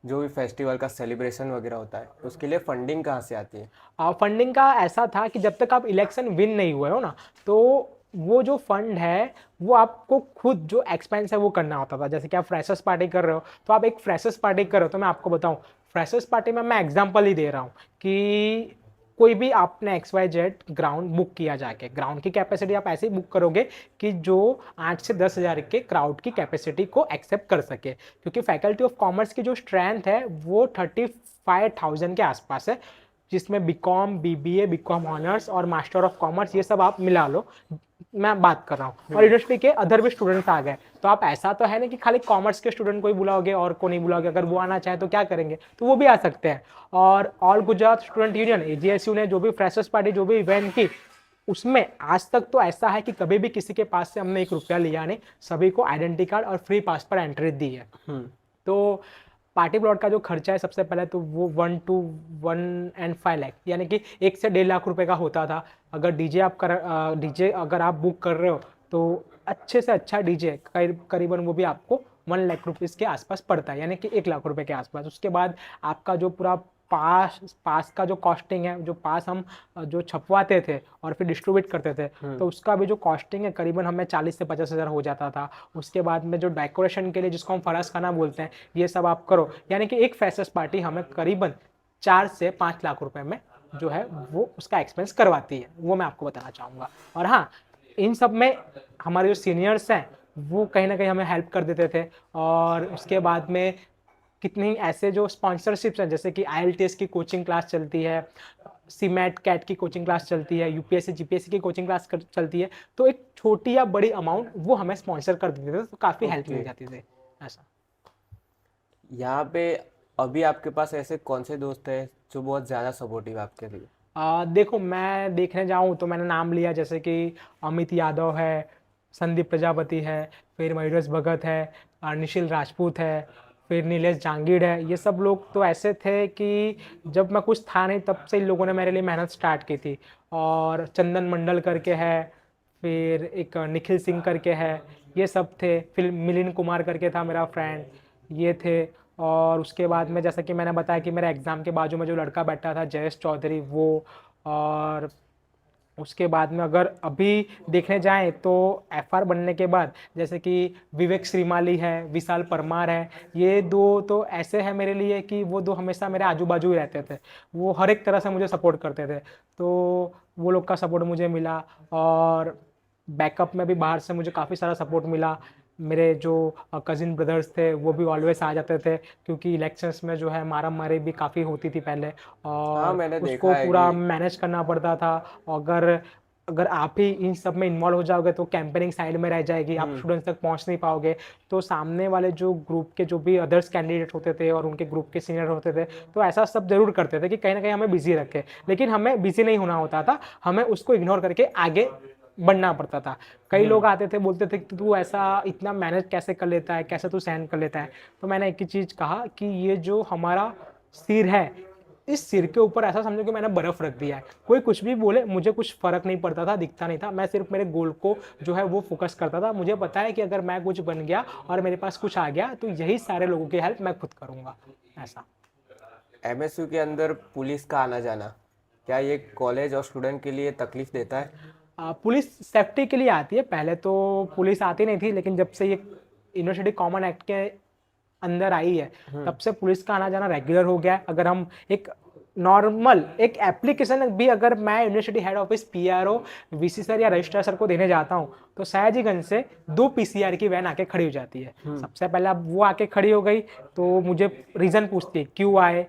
जो भी फेस्टिवल का सेलिब्रेशन वगैरह होता है, उसके लिए फंडिंग कहाँ से आती है? फंडिंग का ऐसा था कि जब तक आप इलेक्शन विन नहीं हुए हो ना, तो वो जो फंड है वो आपको खुद जो एक्सपेंस है वो करना होता था। जैसे कि आप फ्रेशर्स पार्टी कर रहे हो, तो आप एक फ्रेशर्स पार्टी कर रहे हो, तो मैं आपको बताऊं, फ्रेशर्स पार्टी में मैं एग्जांपल ही दे रहा हूँ कि कोई भी आपने XYZ ग्राउंड बुक किया जाके, ग्राउंड की कैपेसिटी आप ऐसे ही बुक करोगे कि जो 8 से 10 हज़ार के क्राउड की कैपेसिटी को एक्सेप्ट कर सके, क्योंकि फैकल्टी ऑफ कॉमर्स की जो स्ट्रेंथ है वो 35,000 के आसपास है, जिसमें BCom, BBA, BCom ऑनर्स और मास्टर ऑफ कॉमर्स ये सब आप मिला लो, मैं बात कर रहा हूँ। और यूनिवर्सिटी के अदर भी स्टूडेंट्स आ गए, तो आप ऐसा तो है ना कि खाली कॉमर्स के स्टूडेंट को ही बुलाओगे और को नहीं बुलाओगे। अगर वो आना चाहे तो क्या करेंगे, तो वो भी आ सकते हैं। और all Gujarat student union AGSU ने जो भी फ्रेशर्स पार्टी जो भी इवेंट की, उसमें आज तक तो ऐसा है कि कभी भी किसी के पास से हमने 1 रुपया लिया नहीं, सभी को आइडेंटिटी कार्ड और फ्री पास पर एंट्री दी है। तो पार्टी प्लॉट का जो खर्चा है सबसे पहले तो वो 1 to 1.5 लाख, यानी कि 1 से 1.5 लाख रुपए का होता था। अगर डीजे डीजे अगर आप बुक कर रहे हो तो अच्छे से अच्छा डीजे करीबन वो भी आपको 1 लाख रुपीज़ के आसपास पड़ता है, यानी कि 1 लाख रुपए के आसपास। उसके बाद आपका जो पूरा पास का जो कॉस्टिंग है, जो पास हम जो छपवाते थे और फिर डिस्ट्रीब्यूट करते थे, तो उसका भी जो कॉस्टिंग है करीबन हमें 40 से 50 हज़ार हो जाता था। उसके बाद में जो डेकोरेशन के लिए जिसको हम फराज खाना बोलते हैं, ये सब आप करो, यानी कि एक फ्रेशर्स पार्टी हमें करीबन 4 से 5 लाख रुपए में जो है वो उसका एक्सपेंस करवाती है, वो मैं आपको बताना चाहूँगा। और हाँ, इन सब में हमारे जो सीनियर्स हैं वो कहीं ना कहीं हमें हेल्प कर देते थे। और उसके बाद में कितने ही ऐसे जो स्पॉन्सरशिप्स हैं, जैसे कि IELTS की कोचिंग क्लास चलती है, CMAT कैट की कोचिंग क्लास चलती है, UPSC GPSC की कोचिंग क्लास चलती है, तो एक छोटी या बड़ी अमाउंट वो हमें स्पॉन्सर कर देते थे, तो काफ़ी हेल्प मिल जाती थी ऐसा। यहाँ पे अभी आपके पास ऐसे कौन से दोस्त हैं जो बहुत ज़्यादा सपोर्टिव आपके लिए? देखो, मैं देखने जाऊँ तो मैंने नाम लिया, जैसे कि अमित यादव है, संदीप प्रजापति है, फिर मयूरेश भगत है, निशिल राजपूत है, फिर नीलेश जांगीड़ है। ये सब लोग तो ऐसे थे कि जब मैं कुछ था नहीं तब से इन लोगों ने मेरे लिए मेहनत स्टार्ट की थी। और चंदन मंडल करके है, फिर एक निखिल सिंह करके है, ये सब थे। फिर मिलिंद कुमार करके था मेरा फ्रेंड, ये थे। और उसके बाद में जैसा कि मैंने बताया कि मेरे एग्ज़ाम के बाजू में जो लड़का बैठा था जयेश चौधरी, वो। और उसके बाद में अगर अभी देखने जाएं तो FR बनने के बाद जैसे कि विवेक श्रीमाली है, विशाल परमार है, ये दो तो ऐसे हैं मेरे लिए कि वो दो हमेशा मेरे आजू बाजू ही रहते थे। वो हर एक तरह से मुझे सपोर्ट करते थे, तो वो लोग का सपोर्ट मुझे मिला। और बैकअप में भी बाहर से मुझे काफ़ी सारा सपोर्ट मिला। मेरे जो कज़िन ब्रदर्स थे वो भी ऑलवेज आ जाते थे, क्योंकि इलेक्शंस में जो है मारा मारी भी काफ़ी होती थी पहले, हाँ, और मैंने देखा उसको है पूरा कि मैनेज करना पड़ता था। अगर अगर आप ही इन सब में इन्वॉल्व हो जाओगे तो कैंपेनिंग साइड में रह जाएगी, आप स्टूडेंट्स तक पहुंच नहीं पाओगे। तो सामने वाले जो ग्रुप के जो भी अदर्स कैंडिडेट होते थे और उनके ग्रुप के सीनियर होते थे, तो ऐसा सब जरूर करते थे कि कहीं ना कहीं हमें बिजी रखे, लेकिन हमें बिजी नहीं होना होता था, हमें उसको इग्नोर करके आगे बढ़ना पड़ता था। कई लोग आते थे, बोलते थे कि तू ऐसा इतना मैनेज कैसे कर लेता है, कैसे तू सहन कर लेता है। तो मैंने एक ही चीज़ कहा कि ये जो हमारा सिर है, इस सिर के ऊपर ऐसा समझो कि मैंने बर्फ रख दिया है। कोई कुछ भी बोले मुझे कुछ फर्क नहीं पड़ता था, दिखता नहीं था। मैं सिर्फ मेरे गोल को जो है वो फोकस करता था। मुझे पता है कि अगर मैं कुछ बन गया और मेरे पास कुछ आ गया तो यही सारे लोगों की हेल्प मैं खुद करूँगा, ऐसा। MSU के अंदर पुलिस का आना जाना, क्या ये कॉलेज और स्टूडेंट के लिए तकलीफ देता है? पुलिस सेफ्टी के लिए आती है। पहले तो पुलिस आती नहीं थी, लेकिन जब से ये यूनिवर्सिटी कॉमन एक्ट के अंदर आई है तब से पुलिस का आना जाना रेगुलर हो गया है। अगर हम एक नॉर्मल एक एप्लीकेशन भी अगर मैं university head office PRO VC sir या रजिस्ट्रार सर को देने जाता हूँ, तो सयाजीगंज से 2 PCR की वैन आके खड़ी हो जाती है। सबसे पहले अब वो आके खड़ी हो गई तो मुझे रीज़न पूछती है क्यों आए,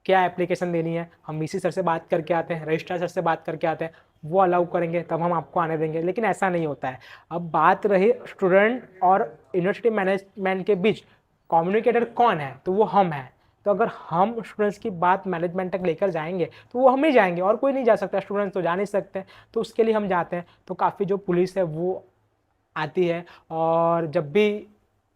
क्या एप्लीकेशन देनी है। हम VC सर से बात करके आते हैं, रजिस्ट्रार सर से बात करके आते हैं, वो अलाउ करेंगे तब हम आपको आने देंगे। लेकिन ऐसा नहीं होता है। अब बात रही स्टूडेंट और यूनिवर्सिटी मैनेजमेंट के बीच कम्युनिकेटर कौन है, तो वो हम हैं। तो अगर हम स्टूडेंट्स की बात मैनेजमेंट तक लेकर जाएंगे तो वो हम ही जाएंगे, और कोई नहीं जा सकता। स्टूडेंट्स तो जा नहीं सकते, तो उसके लिए हम जाते हैं। तो काफ़ी जो पुलिस है वो आती है। और जब भी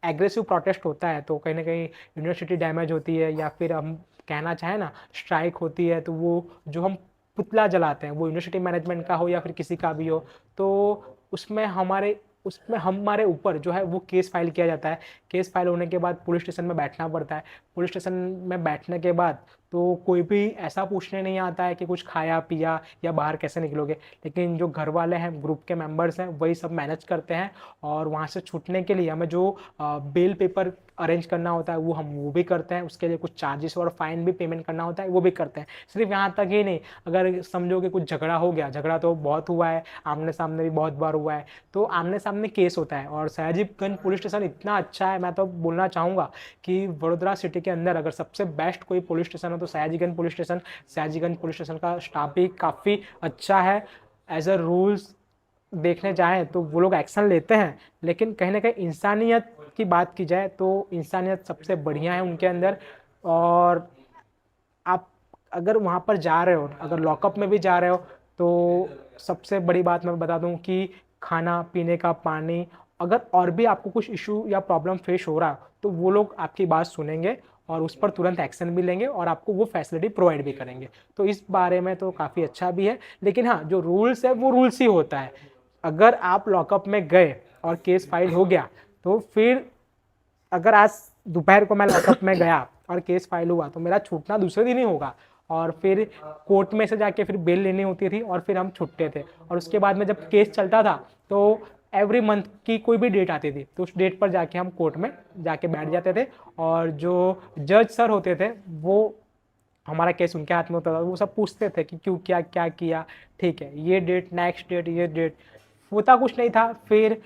एग्रेसिव प्रोटेस्ट होता है तो कहीं ना कहीं यूनिवर्सिटी डैमेज होती है, या फिर हम कहना चाहें ना स्ट्राइक होती है, तो वो जो हम पुतला जलाते हैं वो यूनिवर्सिटी मैनेजमेंट का हो या फिर किसी का भी हो, तो उसमें हमारे उसमें हमारे ऊपर जो है वो केस फाइल किया जाता है। केस फाइल होने के बाद पुलिस स्टेशन में बैठना पड़ता है। पुलिस स्टेशन में बैठने के बाद तो कोई भी ऐसा पूछने नहीं आता है कि कुछ खाया पिया या बाहर कैसे निकलोगे, लेकिन जो घर वाले हैं, ग्रुप के मेंबर्स हैं, वही सब मैनेज करते हैं। और वहाँ से छूटने के लिए हमें जो बेल पेपर अरेंज करना होता है वो भी करते हैं। उसके लिए कुछ चार्जेस और फाइन भी पेमेंट करना होता है, वो भी करते हैं। सिर्फ यहाँ तक ही नहीं, अगर समझो कि कुछ झगड़ा हो गया, झगड़ा तो बहुत हुआ है, आमने सामने भी बहुत बार हुआ है, तो आमने सामने केस होता है। और सयाजीगंज पुलिस स्टेशन इतना अच्छा है, मैं तो बोलना चाहूँगा कि वडोदरा सिटी के अंदर अगर सबसे बेस्ट कोई पुलिस स्टेशन हो तो Sayajiganj police station. Sayajiganj police station का स्टाफ भी काफ़ी अच्छा है। एज अ रूल्स देखने जाएँ तो वो लोग एक्शन लेते हैं, लेकिन कहीं न कहीं इंसानियत की बात की जाए तो इंसानियत सबसे बढ़िया है उनके अंदर। और आप अगर वहाँ पर जा रहे हो, अगर लॉकअप में भी जा रहे हो, तो सबसे बड़ी बात मैं बता दूँ कि खाना, पीने का पानी, अगर और भी आपको कुछ इश्यू या प्रॉब्लम फेस हो रहा है, तो वो लोग आपकी बात सुनेंगे और उस पर तुरंत एक्शन भी लेंगे और आपको वो फैसिलिटी प्रोवाइड भी करेंगे। तो इस बारे में तो काफ़ी अच्छा भी है, लेकिन हाँ, जो रूल्स है वो रूल्स ही होता है। अगर आप लॉकअप में गए और केस फाइल हो गया, तो फिर अगर आज दोपहर को मैं लॉकअप में गया और केस फाइल हुआ तो मेरा छूटना दूसरे दिन ही होगा। और फिर कोर्ट में से जाके फिर बेल लेनी होती थी और फिर हम छूटते थे। और उसके बाद में जब केस चलता था तो एवरी मंथ की कोई भी डेट आती थी तो उस डेट पर जाके हम कोर्ट में जाके बैठ जाते थे। और जो जज सर होते थे वो, हमारा केस उनके हाथ में होता था, वो सब पूछते थे कि क्यों, क्या क्या किया, ठीक है, ये डेट, नेक्स्ट डेट, ये डेट, होता कुछ नहीं था। फिर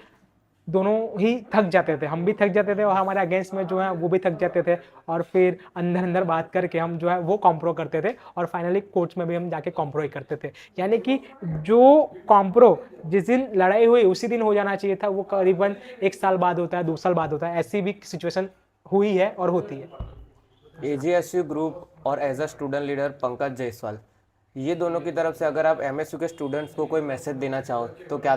दोनों ही थक जाते थे, हम भी थक जाते थे और हमारे अगेंस्ट में जो है वो भी थक जाते थे। और फिर अंदर अंदर बात करके हम जो है वो कॉम्प्रो करते थे और फाइनली कोर्ट्स में भी हम जाके कॉम्प्रो ही करते थे। यानी कि जो कॉम्प्रो जिस दिन लड़ाई हुई उसी दिन हो जाना चाहिए था, वो करीबन 1 साल बाद होता है, 2 साल बाद होता है। ऐसी भी सिचुएशन हुई है और होती है। एजीएसयू ग्रुप और as a student leader Pankaj Jaiswal, ये दोनों की तरफ से अगर आप एमएसयू के स्टूडेंट्स को कोई मैसेज देना चाहो तो क्या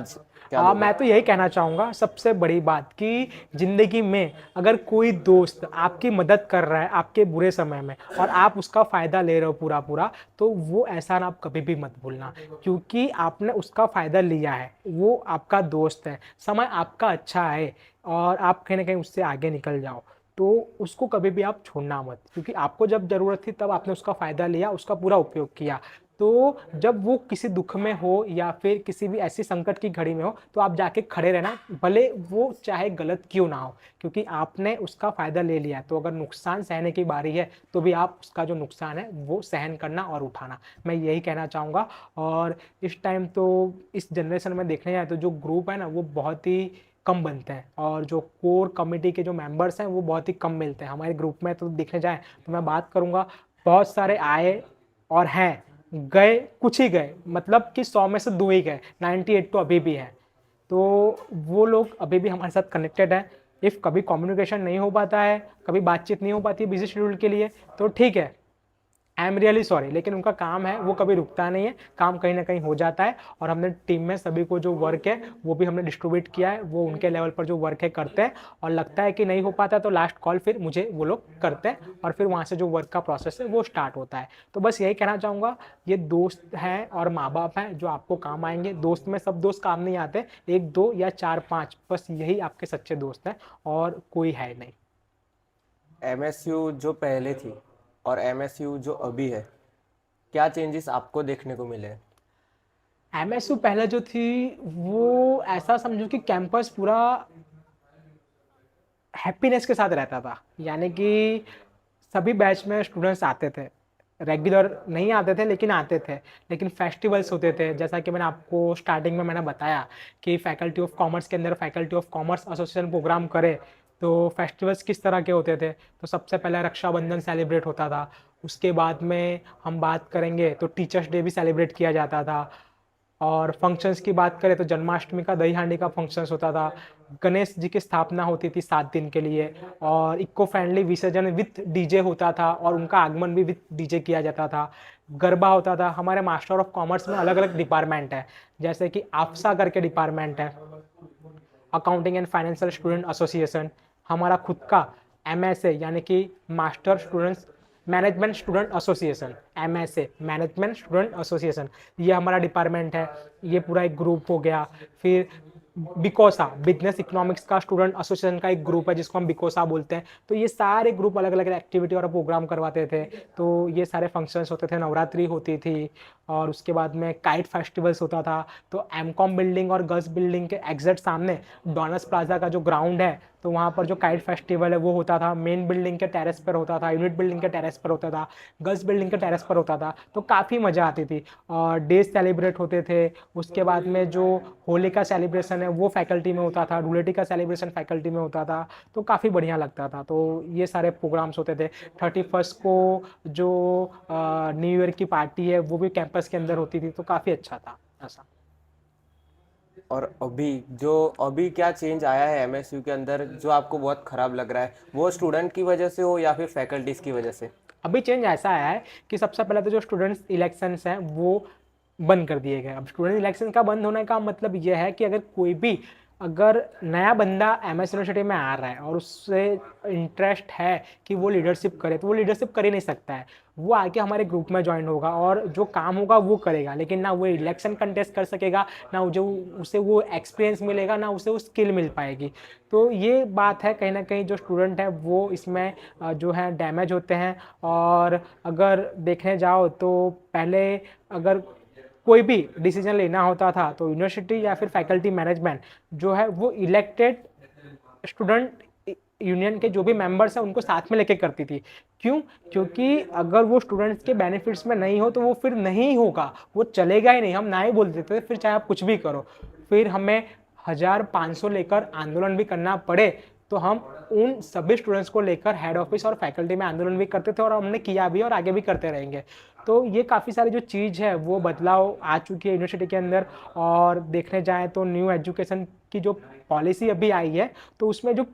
क्या दोगे? मैं तो यही कहना चाहूँगा, सबसे बड़ी बात कि ज़िंदगी में अगर कोई दोस्त आपकी मदद कर रहा है आपके बुरे समय में और आप उसका फ़ायदा ले रहे हो पूरा पूरा, तो वो एहसान आप कभी भी मत भूलना, क्योंकि आपने उसका फ़ायदा लिया है, वो आपका दोस्त है, समय आपका अच्छा है और आप कहीं ना कहीं उससे आगे निकल जाओ, तो उसको कभी भी आप छोड़ना मत, क्योंकि आपको जब ज़रूरत थी तब आपने उसका फ़ायदा लिया, उसका पूरा उपयोग किया। तो जब वो किसी दुख में हो या फिर किसी भी ऐसी संकट की घड़ी में हो तो आप जाके खड़े रहना, भले वो चाहे गलत क्यों ना हो, क्योंकि आपने उसका फ़ायदा ले लिया है। तो अगर नुकसान सहने की बारी है तो भी आप उसका जो नुकसान है वो सहन करना और उठाना, मैं यही कहना चाहूँगा। और इस टाइम तो इस जनरेशन में देखने जाए तो जो ग्रुप है ना वो बहुत ही कम बनते हैं और जो कोर कमेटी के जो मेंबर्स हैं वो बहुत ही कम मिलते हैं हमारे ग्रुप में। तो देखने जाए तो मैं बात करूँगा, बहुत सारे आए और हैं, गए कुछ ही गए, मतलब कि 100 में से 2 ही गए, 98 तो अभी भी हैं। तो वो लोग अभी भी हमारे साथ कनेक्टेड है। इफ़ कभी कम्युनिकेशन नहीं हो पाता है, कभी बातचीत नहीं हो पाती है बिजी शेड्यूल के लिए, तो ठीक है, आई एम रियली सॉरी, लेकिन उनका काम है, वो कभी रुकता नहीं है, काम कहीं ना कहीं हो जाता है। और हमने टीम में सभी को जो वर्क है वो भी हमने डिस्ट्रीब्यूट किया है, वो उनके लेवल पर जो वर्क है करते हैं, और लगता है कि नहीं हो पाता तो लास्ट कॉल फिर मुझे वो लोग करते हैं और फिर वहाँ से जो वर्क का प्रोसेस है वो स्टार्ट होता है। तो बस यही कहना चाहूँगा, ये दोस्त हैं और माँ बाप हैं जो आपको काम आएंगे। दोस्त में सब दोस्त काम नहीं आते, 1 2 या 4 5, बस यही आपके सच्चे दोस्त हैं और कोई है नहीं। एमएसयू जो पहले थी और एमएसयू जो अभी है, क्या चेंजेस आपको देखने को मिले? एमएसयू पहले जो थी वो ऐसा समझो कि कैंपस पूरा हैप्पीनेस के साथ रहता था, यानी कि सभी बैच में स्टूडेंट्स आते थे, रेगुलर नहीं आते थे लेकिन आते थे। लेकिन फेस्टिवल्स होते थे, जैसा कि मैंने आपको स्टार्टिंग में मैंने बताया कि फैकल्टी ऑफ कॉमर्स के अंदर faculty of commerce association program करे, तो फेस्टिवल्स किस तरह के होते थे। तो सबसे पहले रक्षाबंधन सेलिब्रेट होता था, उसके बाद में हम बात करेंगे तो टीचर्स डे भी सेलिब्रेट किया जाता था। और फंक्शंस की बात करें तो जन्माष्टमी का दही हांडी का फंक्शंस होता था, गणेश जी की स्थापना होती थी 7 दिन के लिए, और इको फ्रेंडली विसर्जन विथ डीजे होता था और उनका आगमन भी विथ डीजे किया जाता था। गरबा होता था। हमारे मास्टर ऑफ कॉमर्स में अलग अलग डिपार्टमेंट है, जैसे कि आफ्सा करके डिपार्टमेंट है, accounting and financial student association. हमारा खुद का MSA यानी कि master students management student association, MSA management student association, ये हमारा डिपार्टमेंट है। ये पूरा एक ग्रुप हो गया। फिर बिकोसा बिजनेस इकोनॉमिक्स का स्टूडेंट एसोसिएशन का एक ग्रुप है जिसको हम बिकोसा बोलते हैं। तो ये सारे ग्रुप अलग अलग एक्टिविटी और प्रोग्राम करवाते थे। तो ये सारे फंक्शंस होते थे, नवरात्रि होती थी और उसके बाद में काइट फेस्टिवल्स होता था। तो एमकॉम बिल्डिंग और गर्ल्स बिल्डिंग के एग्जैक्ट सामने डोनस प्लाजा का जो ग्राउंड है, तो वहाँ पर जो काइट फेस्टिवल है वो होता था। मेन बिल्डिंग के टेरेस पर होता था, यूनिट बिल्डिंग के टेरेस पर होता था, गर्ल्स बिल्डिंग के टेरेस पर होता था। तो काफ़ी मज़ा आती थी और डेज सेलिब्रेट होते थे। उसके बाद में जो होली का सेलिब्रेशन है वो फैकल्टी में होता था, धुलेटी का सेलिब्रेशन फैकल्टी में होता था। तो काफ़ी बढ़िया लगता था। तो ये सारे प्रोग्राम्स होते थे। 31st को जो न्यू ईयर की पार्टी है वो भी कैंपस के अंदर होती थी। तो काफ़ी अच्छा था ऐसा। और अभी क्या चेंज आया है एमएसयू के अंदर जो आपको बहुत खराब लग रहा है, वो स्टूडेंट की वजह से हो या फिर फैकल्टीज की वजह से? अभी चेंज ऐसा आया है कि सबसे पहले तो जो स्टूडेंट्स इलेक्शंस हैं वो बंद कर दिए गए। अब स्टूडेंट इलेक्शन का बंद होने का मतलब यह है कि अगर कोई भी अगर नया बंदा एमएस यूनिवर्सिटी में आ रहा है और उससे इंटरेस्ट है कि वो लीडरशिप करे, तो वो लीडरशिप कर ही नहीं सकता है। वो आके हमारे ग्रुप में ज्वाइन होगा और जो काम होगा वो करेगा, लेकिन ना वो इलेक्शन कंटेस्ट कर सकेगा, ना जो उसे वो एक्सपीरियंस मिलेगा, ना उसे वो स्किल मिल पाएगी। तो ये बात है, कहीं ना कहीं जो स्टूडेंट है वो इसमें जो है डैमेज होते हैं। और अगर देखने जाओ तो पहले अगर कोई भी डिसीजन लेना होता था तो यूनिवर्सिटी या फिर फैकल्टी मैनेजमेंट जो है वो इलेक्टेड स्टूडेंट यूनियन के जो भी मेंबर्स हैं उनको साथ में लेके करती थी। क्यों? क्योंकि अगर वो स्टूडेंट्स के बेनिफिट्स में नहीं हो तो वो फिर नहीं होगा, वो चलेगा ही नहीं। हम ना ही बोल देते थे फिर चाहे आप कुछ भी करो। फिर हमें 1500 लेकर आंदोलन भी करना पड़े तो हम उन सभी स्टूडेंट्स को लेकर हेड ऑफिस और फैकल्टी में आंदोलन भी करते थे और हमने किया भी और आगे भी करते रहेंगे। तो ये काफ़ी सारी जो चीज़ है वो बदलाव आ चुकी है यूनिवर्सिटी के अंदर। और देखने जाएँ तो न्यू एजुकेशन की जो पॉलिसी अभी आई है तो उसमें जो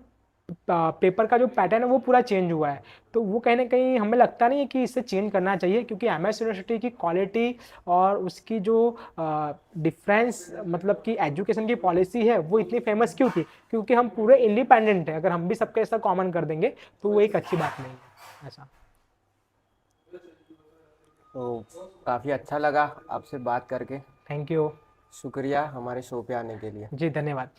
पेपर का जो पैटर्न है वो पूरा चेंज हुआ है। तो वो कहीं ना कहीं हमें लगता नहीं है कि इसे चेंज करना चाहिए, क्योंकि एमएस यूनिवर्सिटी की क्वालिटी और उसकी जो डिफरेंस मतलब कि एजुकेशन की पॉलिसी है वो इतनी फेमस क्यों थी? क्योंकि हम पूरे इंडिपेंडेंट हैं। अगर हम भी सबके ऐसा कॉमन कर देंगे तो वो एक अच्छी बात नहीं है ऐसा। तो काफ़ी अच्छा लगा आपसे बात करके। Thank you. शुक्रिया हमारे शो पे आने के लिए। जी धन्यवाद।